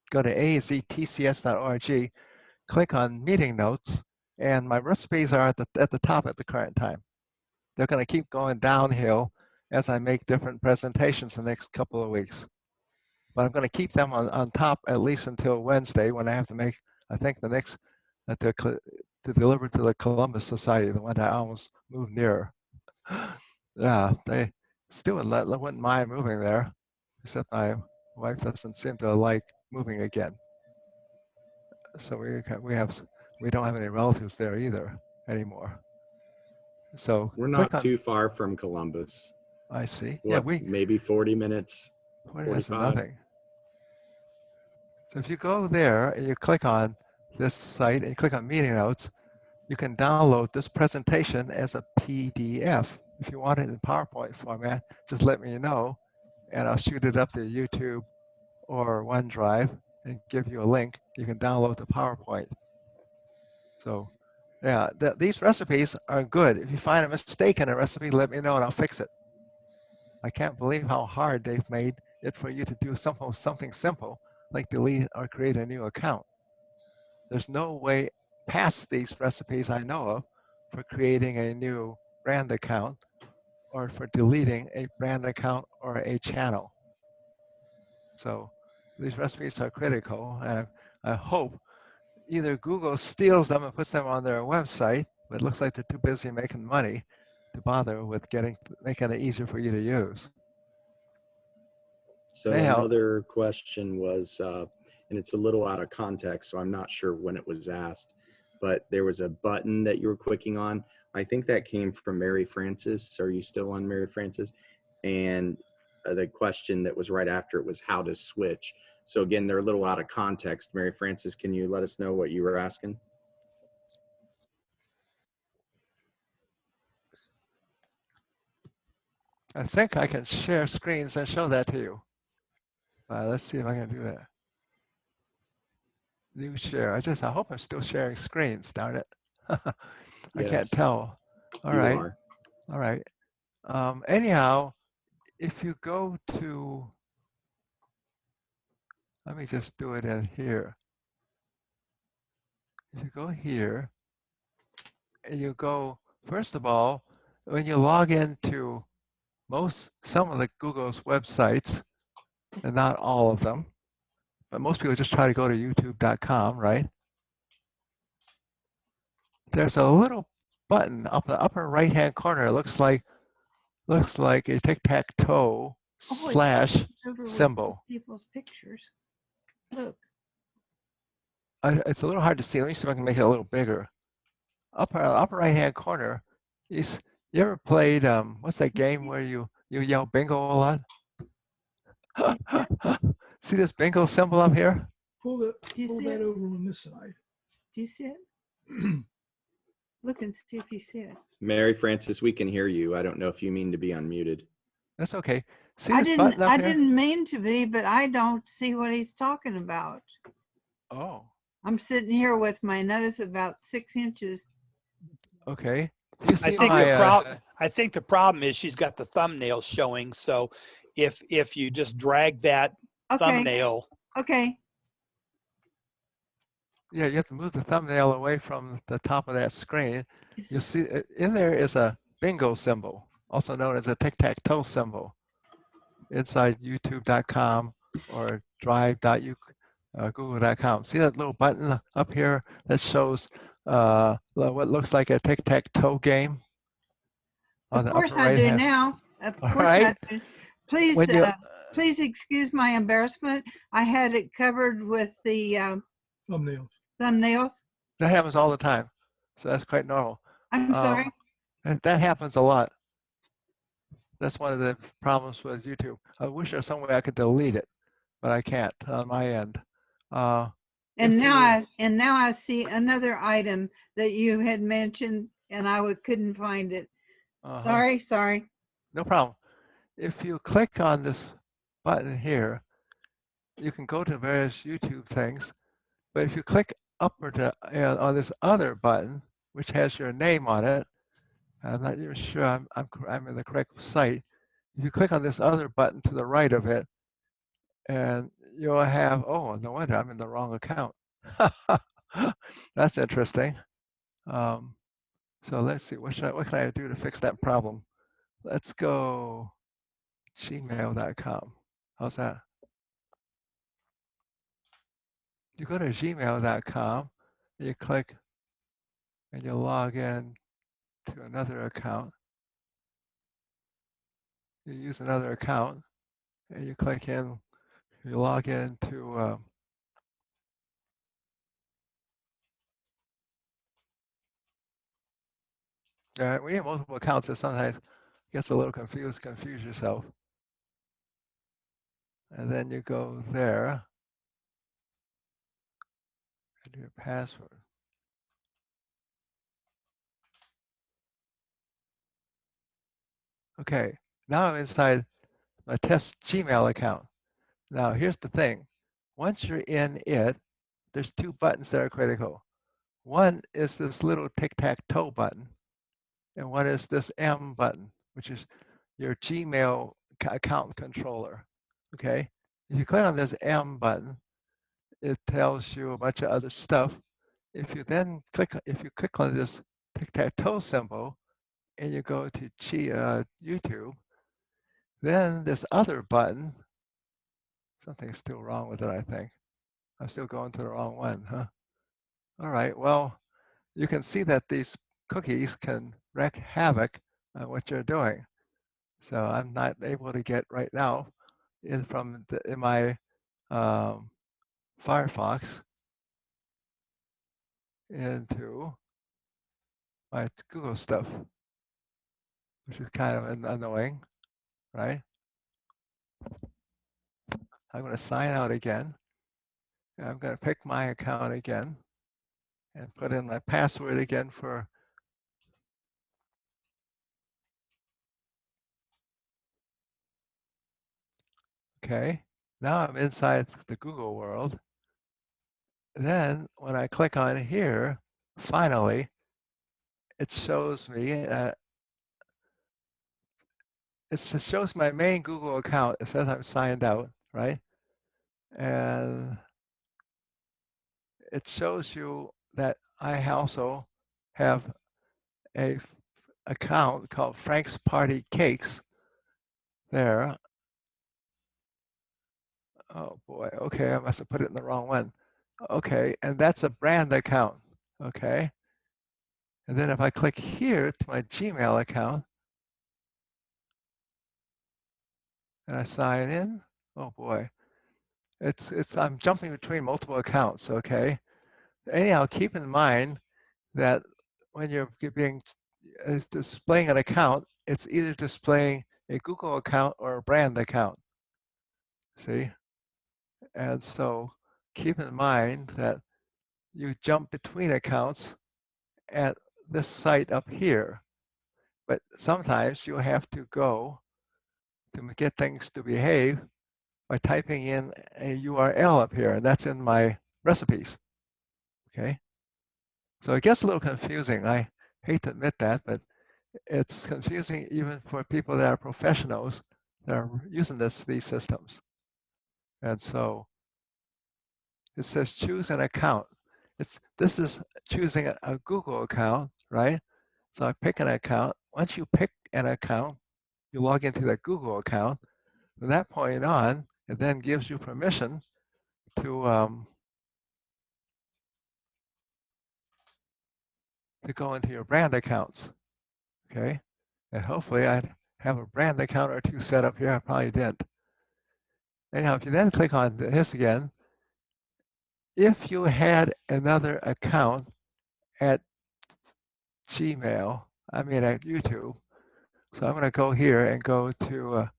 Go to aztcs.org, click on meeting notes, and my recipes are at the top at the current time. They're going to keep going downhill as I make different presentations the next couple of weeks. But I'm going to keep them on top at least until Wednesday, when I have to make, I think, the next to deliver to the Columbus Society, the one that I almost moved near. Yeah, they still wouldn't mind moving there, except my wife doesn't seem to like moving again. So we don't have any relatives there either anymore. So we're not too far from Columbus. I see. What, Yeah, maybe 40 minutes. 40 minutes is nothing. So if you go there and you click on this site and you click on meeting notes, you can download this presentation as a PDF. If you want it in PowerPoint format, just let me know, and I'll shoot it up to YouTube or OneDrive and give you a link. You can download the PowerPoint. So yeah, these recipes are good. If you find a mistake in a recipe, let me know and I'll fix it. I can't believe how hard they've made it for you to do something simple like delete or create a new account. There's no way past these recipes I know of for creating a new brand account or for deleting a brand account or a channel. So these recipes are critical, and I hope either Google steals them and puts them on their website, but it looks like they're too busy making money to bother with making it easier for you to use. So another question was, and it's a little out of context, so I'm not sure when it was asked, but there was a button that you were clicking on. I think that came from Mary Francis. Are you still on, Mary Francis? And the question that was right after it was how to switch. So again, they're a little out of context. Mary Francis, can you let us know what you were asking? I think I can share screens and show that to you. Let's see if I can do that. New share. I hope I'm still sharing screens, darn it. I can't tell. All right. Anyhow, if you go to, let me just do it in here. If you go here, and you go, first of all, when you log into some of the Google's websites, and not all of them, but most people just try to go to youtube.com, right? There's a little button up the upper right-hand corner. It looks like a tic-tac-toe slash symbol. People's pictures. Look. It's a little hard to see. Let me see if I can make it a little bigger. Upper right-hand corner. You ever played what's that game where you yell bingo a lot? See this bingo symbol up here? Pull that over on this side. Do you see it? Look and see if you see it. Mary Francis, we can hear you. I don't know if you mean to be unmuted. That's okay. See this button up I here? didn't mean to be, but I don't see what he's talking about. Oh. I'm sitting here with my nose about 6 inches. Okay. Do you see I think the problem is she's got the thumbnail showing. So if you just drag that thumbnail. Okay. Yeah, you have to move the thumbnail away from the top of that screen. You'll see in there is a bingo symbol, also known as a tic-tac-toe symbol, inside youtube.com or drive.google.com. See that little button up here that shows what looks like a tic-tac-toe game on Of the course upper I right do hand. now. Of All course right. I do. Please, When you please excuse my embarrassment. I had it covered with the Thumbnails. thumbnails. that happens all the time, so that's quite normal. I'm sorry. And that happens a lot. That's one of the problems with YouTube. I wish there was some way I could delete it, but I can't on my end. And if now I see another item that you had mentioned, and I couldn't find it. Sorry. No problem. If you click on this button here, you can go to various YouTube things. But if you click upward on this other button, which has your name on it, I'm not even sure I'm in the correct site. If you click on this other button to the right of it, and you'll have, oh, no wonder I'm in the wrong account. That's interesting. So let's see, what can I do to fix that problem? Let's go gmail.com. How's that? You go to gmail.com, you click, and you log in to another account. You use another account, and you click in, you log in to when you have multiple accounts, it sometimes gets a little confuse yourself. And then you go there, and your password. Okay, now I'm inside my test Gmail account. Now here's the thing. Once you're in it, there's two buttons that are critical. One is this little tic-tac-toe button, and one is this M button, which is your Gmail account controller. Okay, if you click on this M button, it tells you a bunch of other stuff. If you click on this tic-tac-toe symbol and you go to YouTube, then this other button, something's still wrong with it, I think. I'm still going to the wrong one, huh? All right, well, you can see that these cookies can wreak havoc on what you're doing. So I'm not able to get right now in my Firefox into my Google stuff, which is kind of annoying, right? I'm going to sign out again. And I'm going to pick my account again and put in my password again for okay. Now I'm inside the Google world. Then when I click on here, finally, it shows me it shows my main Google account. It says I'm signed out, right? And it shows you that I also have a account called Frank's Party Cakes there. Oh boy, okay, I must have put it in the wrong one. Okay, and that's a brand account, okay? And then if I click here to my Gmail account and I sign in, oh boy, I'm jumping between multiple accounts, okay? Anyhow, keep in mind that when you're displaying an account, it's either displaying a Google account or a brand account, see? And so keep in mind that you jump between accounts at this site up here, but sometimes you have to go to get things to behave by typing in a URL up here, and that's in my recipes, okay? So it gets a little confusing. I hate to admit that, but it's confusing even for people that are professionals that are using these systems. And so it says choose an account. This is choosing a Google account, right? So I pick an account. Once you pick an account, you log into that Google account. From that point on, it then gives you permission to to go into your brand accounts. Okay, and hopefully I'd have a brand account or two set up here. I probably didn't. Anyhow, if you then click on this again, if you had another account at Gmail, I mean at YouTube, so I'm going to go here and go to,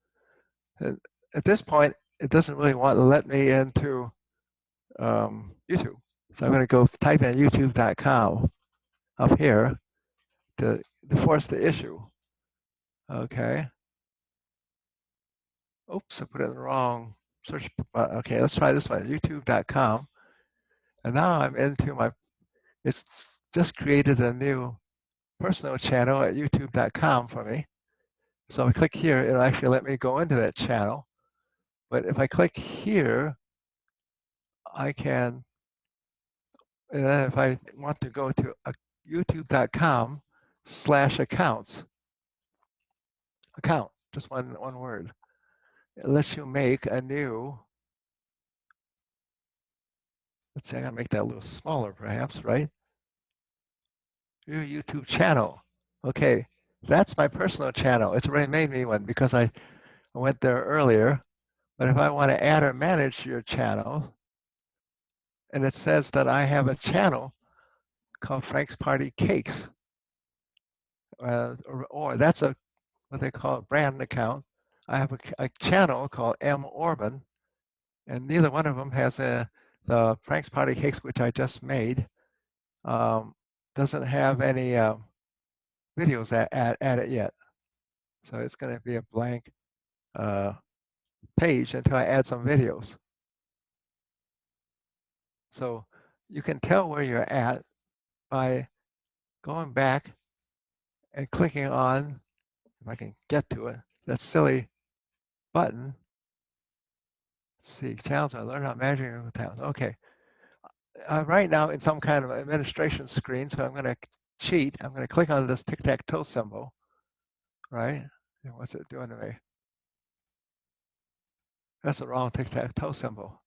at this point, it doesn't really want to let me into YouTube. So I'm going to go type in youtube.com up here to force the issue. Okay. Oops, I put it in the wrong search button. Okay, let's try this one, youtube.com. And now I'm into my, it's just created a new personal channel at youtube.com for me. So if I click here, it'll actually let me go into that channel. But if I click here, I can, and then if I want to go to youtube.com/accounts, account, just one word. It lets you make a new, let's see, I gotta make that a little smaller perhaps, right? Your YouTube channel. Okay, that's my personal channel. It's already made me one because I went there earlier. But if I want to add or manage your channel, and it says that I have a channel called Frank's Party Cakes, or that's a what they call a brand account. I have a channel called M. Orban, and neither one of them has the Frank's Party Cakes, which I just made, doesn't have any videos at it yet. So it's going to be a blank page until I add some videos. So you can tell where you're at by going back and clicking on, if I can get to it, that silly button. Let's see, channels, I learned how managing towns. Okay. Right now in some kind of administration screen, so I'm going to cheat. I'm going to click on this tic-tac-toe symbol, right? And what's it doing to me? That's the wrong tic-tac-toe symbol.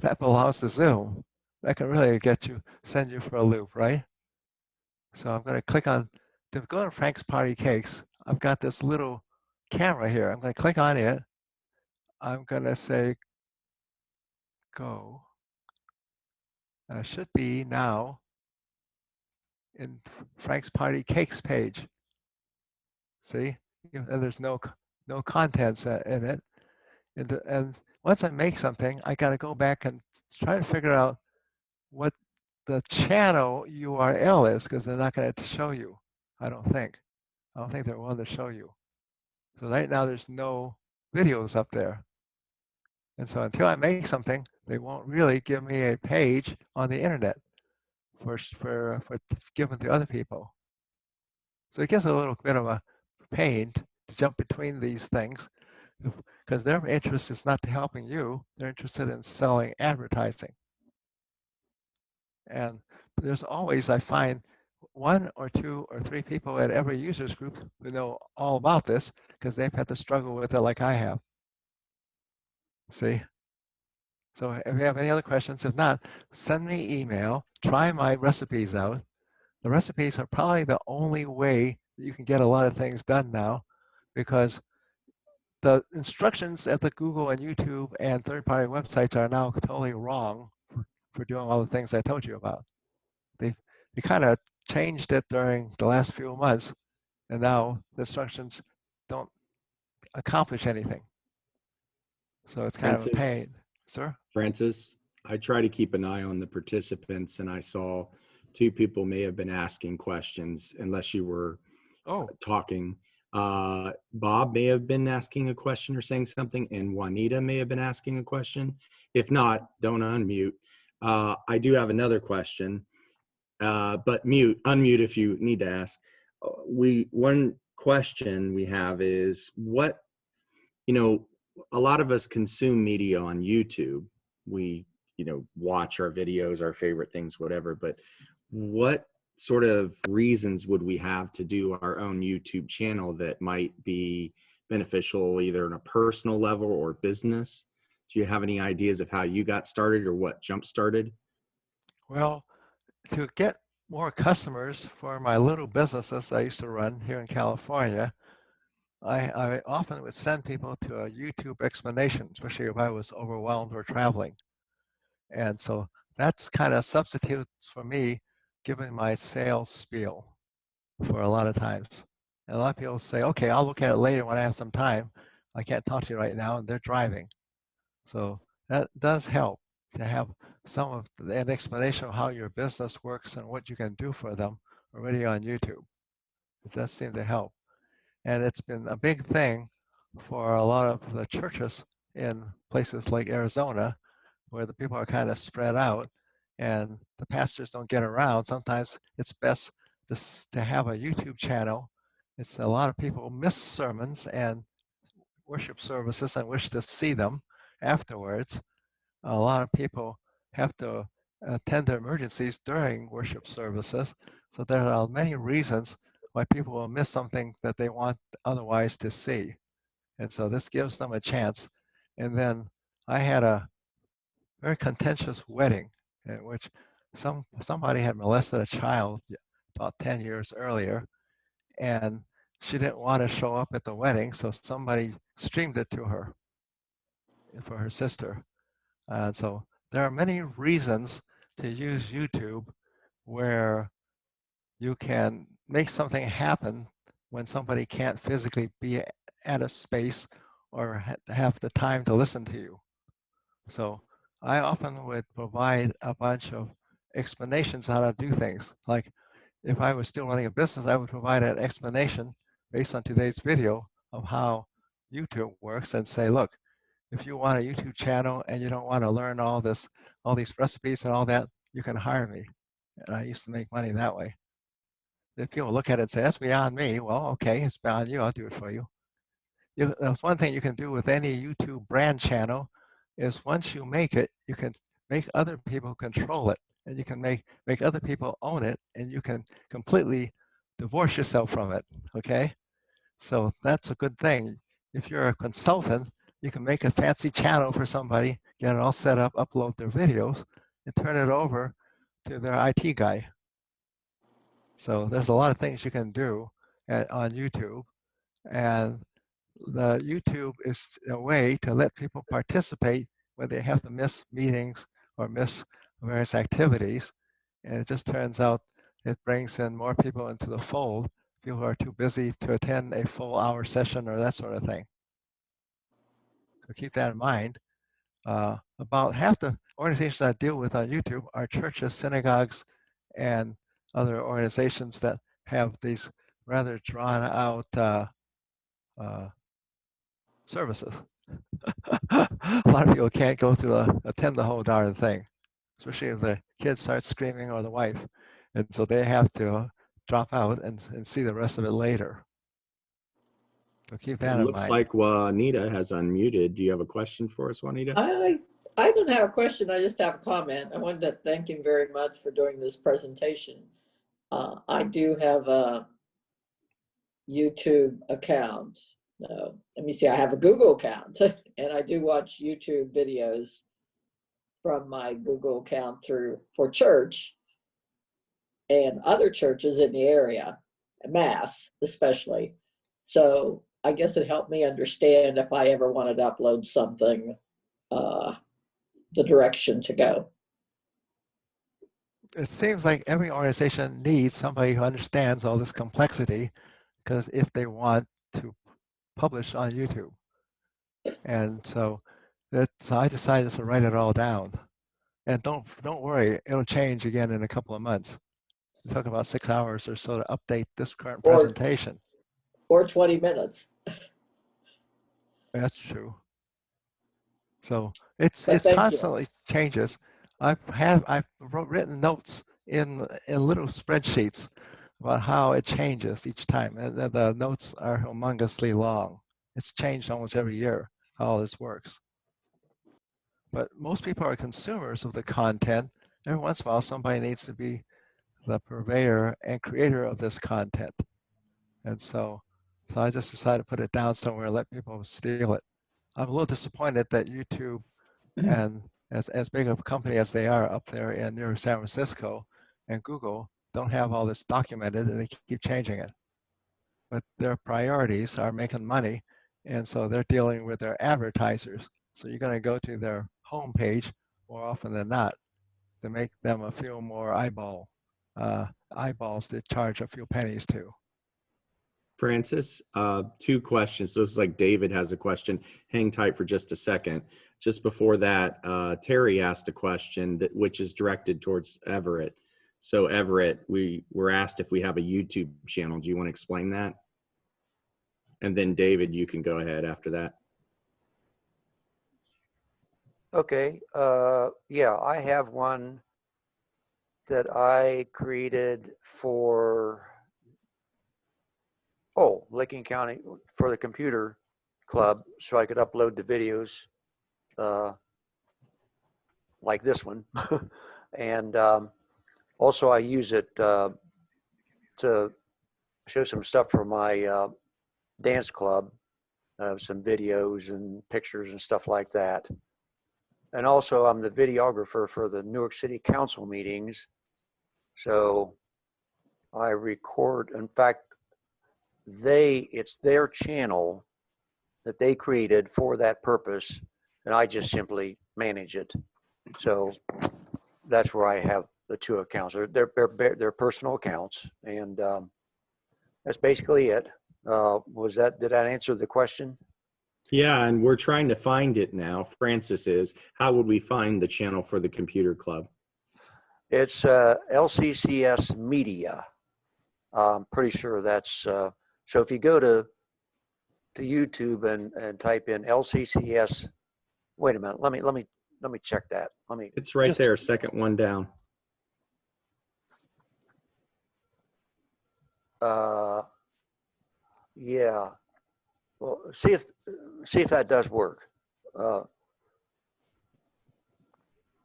That belongs to Zoom. That can really send you for a loop, right? So I'm going to click on, to go to Frank's Party Cakes, I've got this little camera here. I'm going to click on it. I'm going to say, go. And I should be now in Frank's Party Cakes page. See? And there's no contents in it. And once I make something, I got to go back and try to figure out what the channel URL is, because they're not going to show you, I don't think. I don't think they're willing to show you. So right now there's no videos up there. And so until I make something, they won't really give me a page on the internet for giving to other people. So it gets a little bit of a pain to jump between these things, because their interest is not to helping you, they're interested in selling advertising. And there's always, I find, one or two or three people at every users group who know all about this, because they've had to struggle with it like I have. See? So if you have any other questions, if not, send me email, try my recipes out. The recipes are probably the only way that you can get a lot of things done now, because the instructions at the Google and YouTube and third-party websites are now totally wrong for doing all the things I told you about. They kind of changed it during the last few months, and now the instructions don't accomplish anything. So it's kind of a pain. Sir? Francis, I try to keep an eye on the participants, and I saw two people may have been asking questions, unless you were talking. Bob may have been asking a question or saying something, and Juanita may have been asking a question. If not, don't unmute. I do have another question, but unmute if you need to ask. One question we have is, what, a lot of us consume media on YouTube. We, watch our videos, our favorite things, whatever, but what sort of reasons would we have to do our own YouTube channel that might be beneficial either on a personal level or business? Do you have any ideas of how you got started or what jump started? Well, to get more customers for my little businesses I used to run here in California, I often would send people to a YouTube explanation, especially if I was overwhelmed or traveling. And so that's kind of substitutes for me giving my sales spiel for a lot of times. And a lot of people say, okay, I'll look at it later when I have some time. I can't talk to you right now, and they're driving. So that does help to have some of an explanation of how your business works and what you can do for them already on YouTube. It does seem to help. And it's been a big thing for a lot of the churches in places like Arizona, where the people are kind of spread out and the pastors don't get around. Sometimes it's best to have a YouTube channel. It's a lot of people miss sermons and worship services and wish to see them afterwards. A lot of people have to attend to emergencies during worship services. So there are many reasons why people will miss something that they want otherwise to see. And so this gives them a chance. And then I had a very contentious wedding in which somebody had molested a child about 10 years earlier, and she didn't want to show up at the wedding, so somebody streamed it to her for her sister. So there are many reasons to use YouTube where you can make something happen when somebody can't physically be at a space or have the time to listen to you. So I often would provide a bunch of explanations how to do things. Like if I was still running a business, I would provide an explanation based on today's video of how YouTube works and say, look, if you want a YouTube channel and you don't want to learn all these recipes and all that, you can hire me. And I used to make money that way. If people look at it and say, that's beyond me, well, okay, it's beyond you, I'll do it for you. That's one thing you can do with any YouTube brand channel is once you make it, you can make other people control it, and you can make other people own it, and you can completely divorce yourself from it, okay? So that's a good thing. If you're a consultant, you can make a fancy channel for somebody, get it all set up, upload their videos, and turn it over to their IT guy. So there's a lot of things you can do on YouTube, and the YouTube is a way to let people participate when they have to miss meetings or miss various activities. And it just turns out it brings in more people into the fold. People who are too busy to attend a full hour session or that sort of thing. So keep that in mind. About half the organizations I deal with on YouTube are churches, synagogues, and other organizations that have these rather drawn out services. A lot of people can't go to attend the whole darn thing, especially if the kids start screaming or the wife. And so they have to drop out and see the rest of it later. So keep that It in looks mind. like Juanita has unmuted. Do you have a question for us, Juanita? I don't have a question. I just have a comment. I wanted to thank him very much for doing this presentation. I do have a YouTube account. Let me see, I have a Google account and I do watch YouTube videos from my Google account for church and other churches in the area, Mass especially. So I guess it helped me understand if I ever wanted to upload something, the direction to go. It seems like every organization needs somebody who understands all this complexity, because if they want to publish on YouTube. And so I decided to write it all down. And don't worry, it'll change again in a couple of months. It took about 6 hours or so to update this current presentation. Or 20 minutes. That's true. So it's But thank you. constantly changes. I've written notes in little spreadsheets about how it changes each time, and the notes are humongously long. It's changed almost every year how all this works. But most people are consumers of the content. Every once in a while, somebody needs to be the purveyor and creator of this content. And so I just decided to put it down somewhere and let people steal it. I'm a little disappointed that YouTube, and as big of a company as they are up there near San Francisco, and Google don't have all this documented and they keep changing it. But their priorities are making money, and so they're dealing with their advertisers. So you're going to go to their homepage more often than not to make them a few more eyeballs to charge a few pennies to. Francis, 2 questions. Looks like David has a question. Hang tight for just a second. Just before that, Terry asked a question which is directed towards Everett. So Everett, we were asked if we have a YouTube channel. Do you want to explain that? And then David, you can go ahead after that. Okay. Yeah, I have one that I created for Licking County, for the computer club, so I could upload the videos like this one. And also I use it to show some stuff for my dance club, some videos and pictures and stuff like that. And also I'm the videographer for the Newark City Council meetings. So I record, in fact, it's their channel that they created for that purpose, and I just simply manage it. So that's where I have the 2 accounts. They're personal accounts, and that's basically it. Did that answer the question? Yeah, and we're trying to find it now. Francis is. How would we find the channel for the computer club? It's LCCS Media. I'm pretty sure that's so. If you go to YouTube and type in LCCS, wait a minute. Let me check that. It's right there, second one down. Yeah. Well, see if that does work.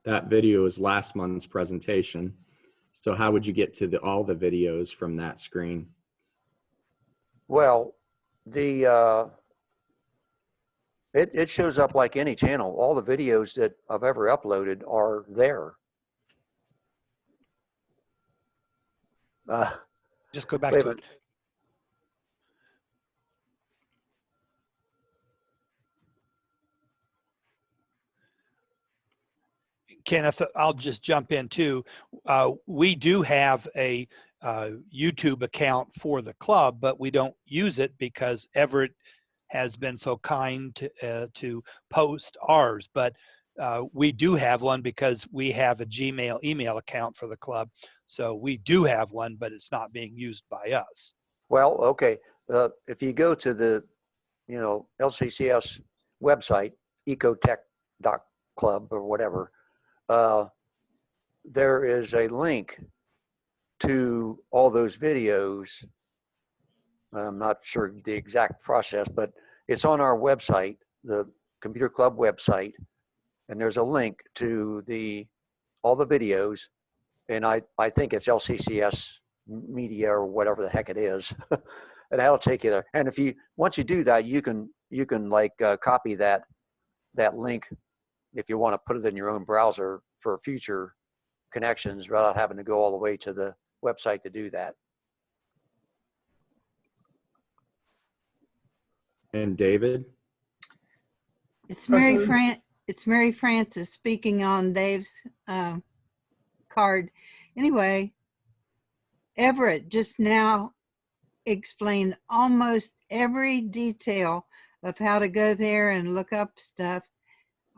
That video is last month's presentation. So how would you get to all the videos from that screen? Well, it shows up like any channel. All the videos that I've ever uploaded are there. Just go back to it. Kenneth, I'll just jump in too. We do have a YouTube account for the club, but we don't use it because Everett has been so kind to post ours. But we do have one because we have a Gmail email account for the club. So we do have one, but it's not being used by us. Well, okay. If you go to the, LCCS website, ecotech.club or whatever, there is a link to all those videos. I'm not sure the exact process, but it's on our website, the Computer Club website, and there's a link to all the videos, and I think it's LCCS Media or whatever the heck it is, and that'll take you there. And once you do that, you can copy that link if you want to put it in your own browser for future connections without having to go all the way to the website to do that. And David? It's Mary Frances speaking on Dave's card. Anyway, Everett just now explained almost every detail of how to go there and look up stuff.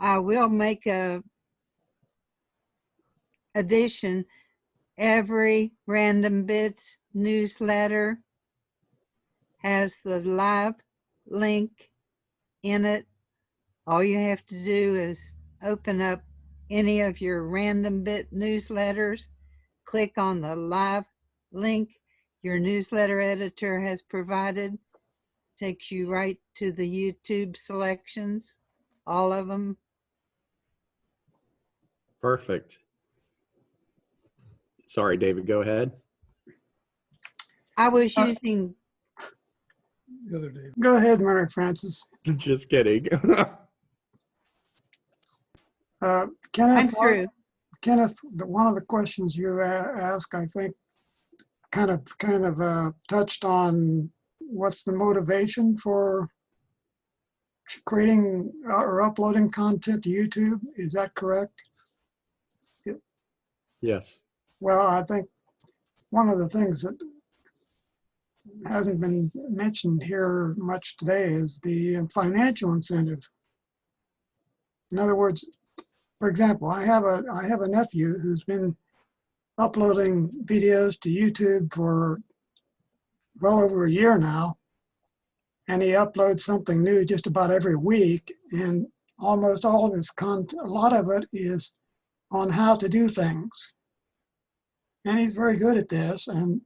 I will make a addition. Every Random Bits newsletter has the live link in it. All you have to do is open up any of your Random Bit newsletters, click on the live link your newsletter editor has provided, takes you right to the YouTube selections, all of them. Perfect. Sorry, David, go ahead. I was using The other day. Go ahead, Mary Frances. Just kidding. Kenneth, I'm through. Kenneth, one of the questions you asked, I think, kind of touched on what's the motivation for creating or uploading content to YouTube. Is that correct? Yes. Well, I think one of the things that hasn't been mentioned here much today is the financial incentive. In other words, for example, I have a nephew who's been uploading videos to YouTube for well over a year now, and he uploads something new just about every week, and almost all of his content, a lot of it is on how to do things, and he's very good at this. And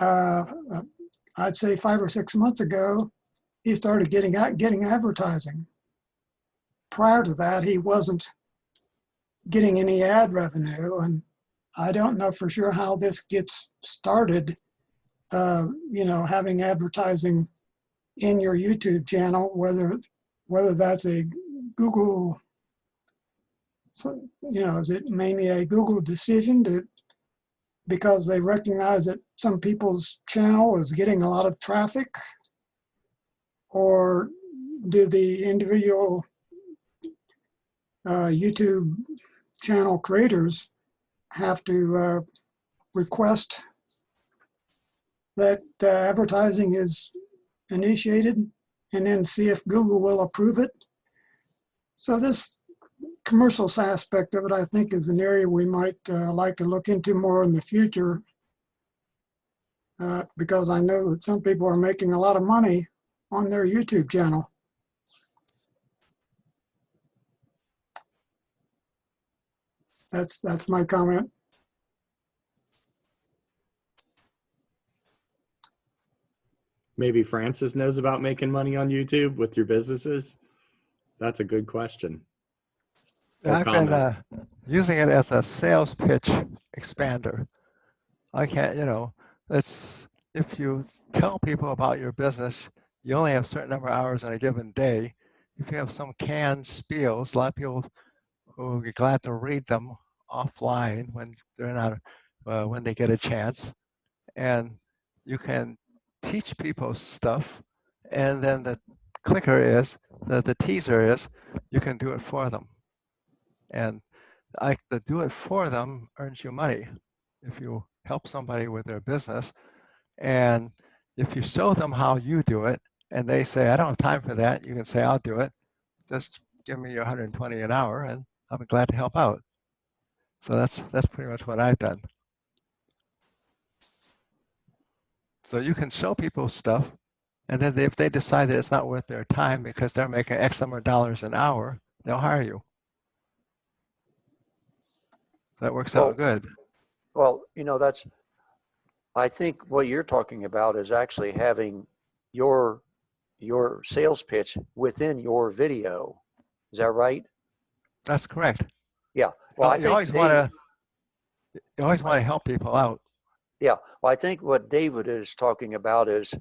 I'd say 5 or 6 months ago, he started getting advertising. Prior to that, he wasn't getting any ad revenue, and I don't know for sure how this gets started. You know, having advertising in your YouTube channel, whether that's a Google, you know, is it mainly a Google decision because they recognize that some people's channel is getting a lot of traffic, or do the individual YouTube channel creators have to request that advertising is initiated and then see if Google will approve it? So this commercial aspect of it, I think, is an area we might like to look into more in the future, because I know that some people are making a lot of money on their YouTube channel. That's my comment. Maybe Francis knows about making money on YouTube with your businesses. That's a good question. Or I've comment. been using it as a sales pitch expander. I can't, you know, it's, if you tell people about your business, you only have a certain number of hours in a given day. If you have some canned spiels, a lot of people who will be glad to read them offline when they're not, when they get a chance. And you can teach people stuff, and then the clicker is, the teaser is, you can do it for them. And the do it for them earns you money. If you help somebody with their business, and if you show them how you do it, and they say, I don't have time for that, you can say, I'll do it. Just give me your 120 an hour, and I'll be glad to help out. So that's pretty much what I've done. So you can show people stuff, and then if they decide that it's not worth their time because they're making X number of dollars an hour, they'll hire you. That works out good. Well, you know, I think what you're talking about is actually having your sales pitch within your video. Is that right? That's correct. Yeah. Well, you always want to help people out. Yeah. Well, I think what David is talking about is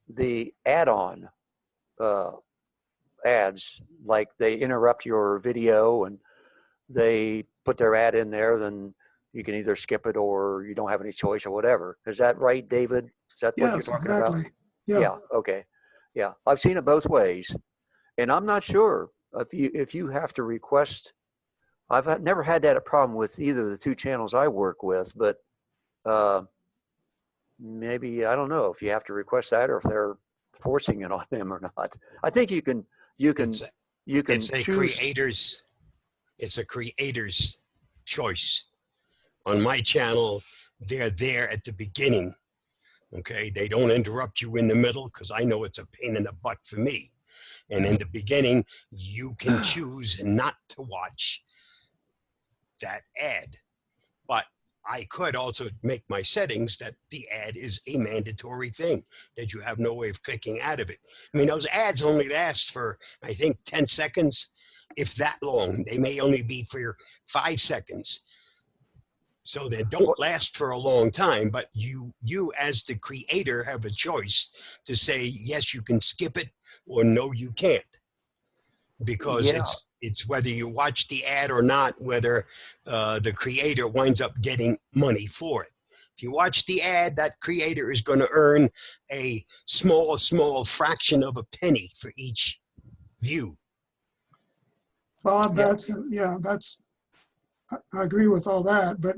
the add-on ads, like they interrupt your video and they put their ad in there, then you can either skip it or you don't have any choice or whatever. Is that right, David? Is that what you're talking about? Yeah. Okay. Yeah. I've seen it both ways, and I'm not sure if you have to request. I've never had that problem with either of the two channels I work with, but maybe, I don't know if you have to request that or if they're forcing it on them or not. I think you can It's a choose. It's a creator's choice. On my channel, they're there at the beginning. Okay, they don't interrupt you in the middle because I know it's a pain in the butt for me. And in the beginning, you can choose not to watch that ad. But I could also make my settings that the ad is a mandatory thing, that you have no way of clicking out of it. I mean, those ads only last for, I think, 10 seconds, if that long. They may only be for 5 seconds. So they don't last for a long time, but you as the creator have a choice to say, yes, you can skip it, or no, you can't. Because it's whether you watch the ad or not, whether the creator winds up getting money for it. If you watch the ad, that creator is going to earn a small fraction of a penny for each view. Bob, I agree with all that, but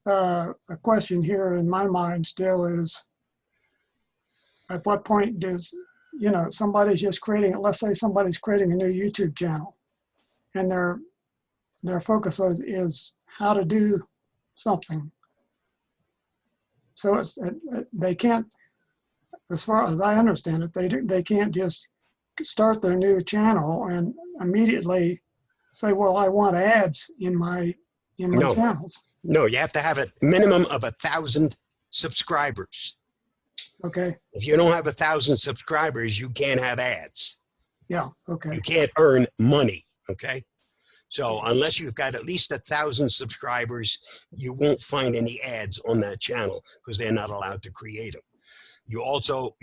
a question here in my mind still is, at what point does, somebody's just creating, let's say somebody's creating a new YouTube channel, and their focus is how to do something. So they can't, as far as I understand it, they can't just start their new channel and immediately say, well, I want ads in my channels. No, you have to have a minimum of 1,000 subscribers. Okay. If you don't have 1,000 subscribers, you can't have ads. Yeah. Okay. You can't earn money. Okay. So unless you've got at least 1,000 subscribers, you won't find any ads on that channel because they're not allowed to create them. You also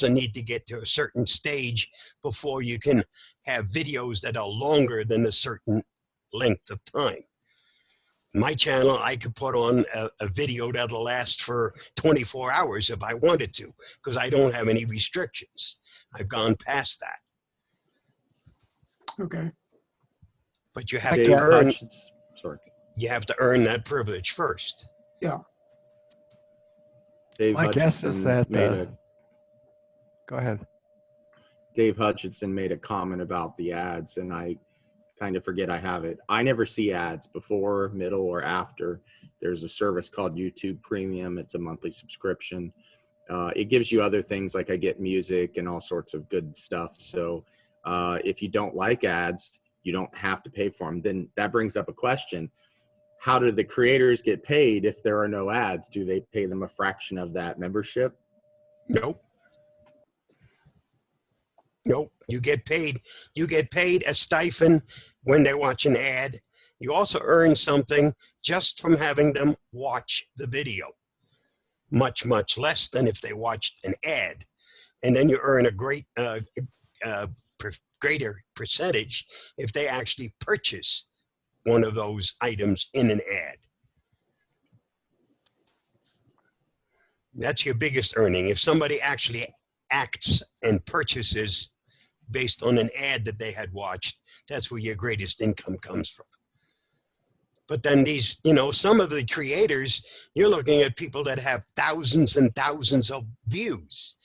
need to get to a certain stage before you can have videos that are longer than a certain length of time. My channel, I could put on a video that'll last for 24 hours if I wanted to, because I don't have any restrictions. I've gone past that. Okay. But you have Dave to earn. Hutchins, sorry. You have to earn that privilege first. Yeah. Dave My guess is that. Go ahead. Dave Hutchinson made a comment about the ads, and I kind of forget I have it. I never see ads before, middle, or after. There's a service called YouTube Premium. It's a monthly subscription. It gives you other things, like I get music and all sorts of good stuff. So if you don't like ads, you don't have to pay for them. Then that brings up a question. How do the creators get paid if there are no ads? Do they pay them a fraction of that membership? Nope. Nope. You get paid a stipend when they watch an ad. You also earn something just from having them watch the video. Much, much less than if they watched an ad. And then you earn a greater percentage if they actually purchase one of those items in an ad. That's your biggest earning. If somebody actually acts and purchases based on an ad that they had watched, that's where your greatest income comes from. But then these, some of the creators, you're looking at people that have thousands and thousands of views.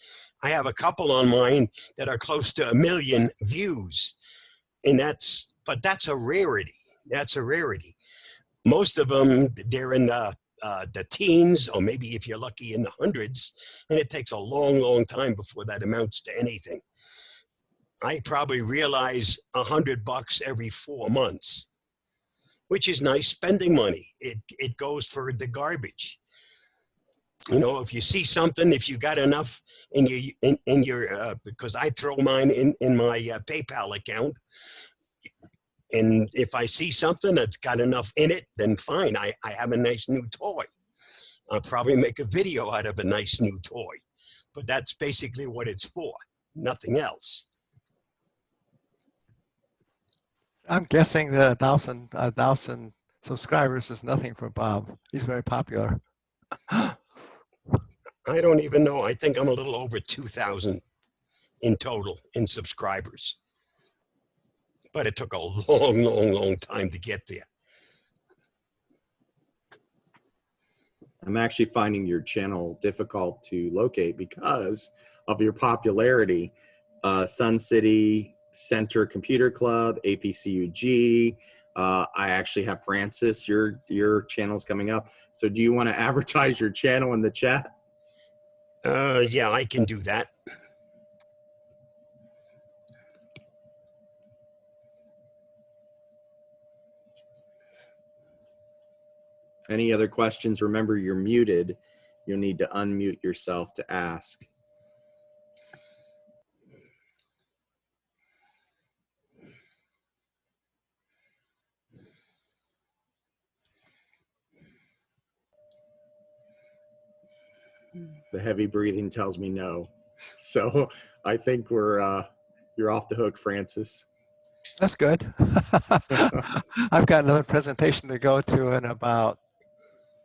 I have a couple on mine that are close to 1 million views. And that's a rarity. That's a rarity. Most of them, they're in the teens, or maybe if you're lucky in the hundreds, and it takes a long, long time before that amounts to anything. I probably realize $100 every 4 months, which is nice spending money. It goes for the garbage. If you see something, if you got enough in your because I throw mine in my PayPal account, and if I see something that's got enough in it, then fine. I have a nice new toy. I'll probably make a video out of a nice new toy, but that's basically what it's for. Nothing else. I'm guessing that 1,000 subscribers is nothing for Bob. He's very popular. I don't even know. I think I'm a little over 2,000 in total in subscribers. But it took a long, long, long time to get there. I'm actually finding your channel difficult to locate because of your popularity. Sun City Center Computer Club, APCUG. I actually have Francis, your channel's coming up. So do you want to advertise your channel in the chat? Yeah, I can do that. Any other questions? Remember, you're muted. You'll need to unmute yourself to ask. The heavy breathing tells me no. So I think you're off the hook, Francis. That's good. I've got another presentation to go to in about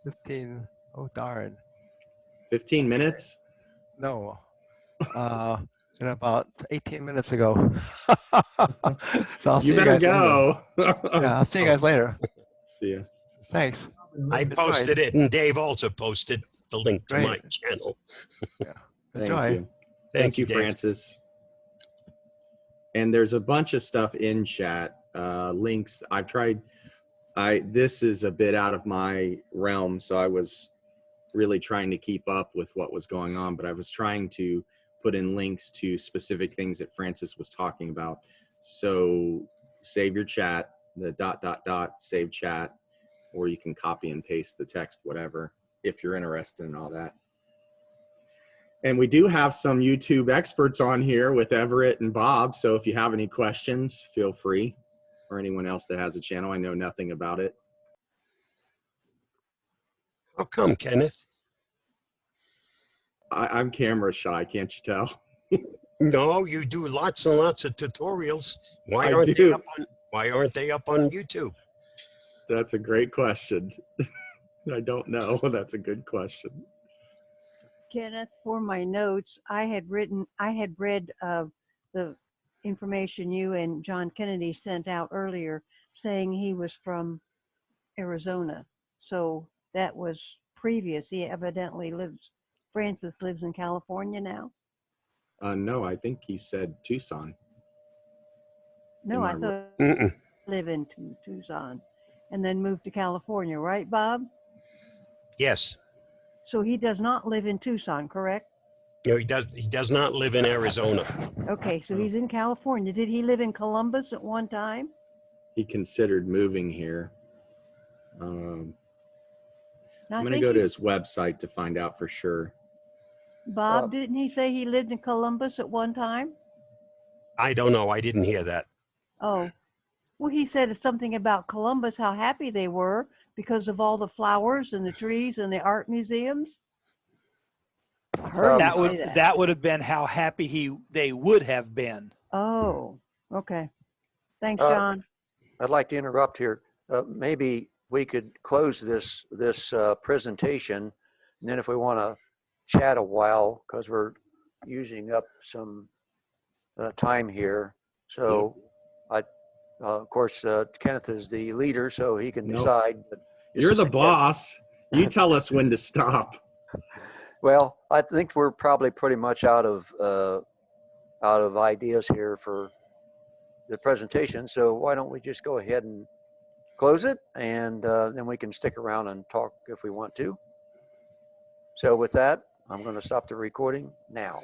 15. Oh, darn. 15 minutes? No, in about 18 minutes ago. So I'll see You you better guys later. go. Yeah, I'll see you guys later. See ya. Thanks. I Enjoy. posted it, and Dave also posted the link to my Great. channel. Yeah. Thank Enjoy. you. Thank you, Dave. Francis. And there's a bunch of stuff in chat, links. I've tried, this is a bit out of my realm, so I was really trying to keep up with what was going on, but I was trying to put in links to specific things that Francis was talking about. So save your chat, the ... save chat, or you can copy and paste the text, whatever, if you're interested in all that. And we do have some YouTube experts on here with Everett and Bob. So if you have any questions, feel free, or anyone else that has a channel. I know nothing about it. How come, Kenneth? I'm camera shy, can't you tell? No, you do lots and lots of tutorials. Why I aren't they do. up on, why aren't they up on YouTube? That's a great question. I don't know. That's a good question. Kenneth, for my notes, I had read the information you and John Kennedy sent out earlier saying he was from Arizona. So that was previous. He evidently Francis lives in California now. No, I think he said Tucson. No, I Am I thought Mm-mm. he lived in Tucson and then moved to California, right, Bob? Yes. So he does not live in Tucson, correct? No, he does not live in Arizona. Okay, so he's in California. Did he live in Columbus at one time? He considered moving here. I'm And I going to think go to his website to find out for sure. Bob, didn't he say he lived in Columbus at one time? I don't know. I didn't hear that. Oh, well, he said something about Columbus, how happy they were because of all the flowers and the trees and the art museums. I heard him say that. That would have been how happy they would have been. Oh, okay. Thanks, Uh, John. I'd like to interrupt here. Maybe we could close this presentation, and then if we want to chat a while, because we're using up some time here. So, of course, Kenneth is the leader, so he can decide. But You're the boss. You tell us when to stop. Well, I think we're probably pretty much out of ideas here for the presentation. So why don't we just go ahead and close it, and then we can stick around and talk if we want to. So with that, I'm going to stop the recording now.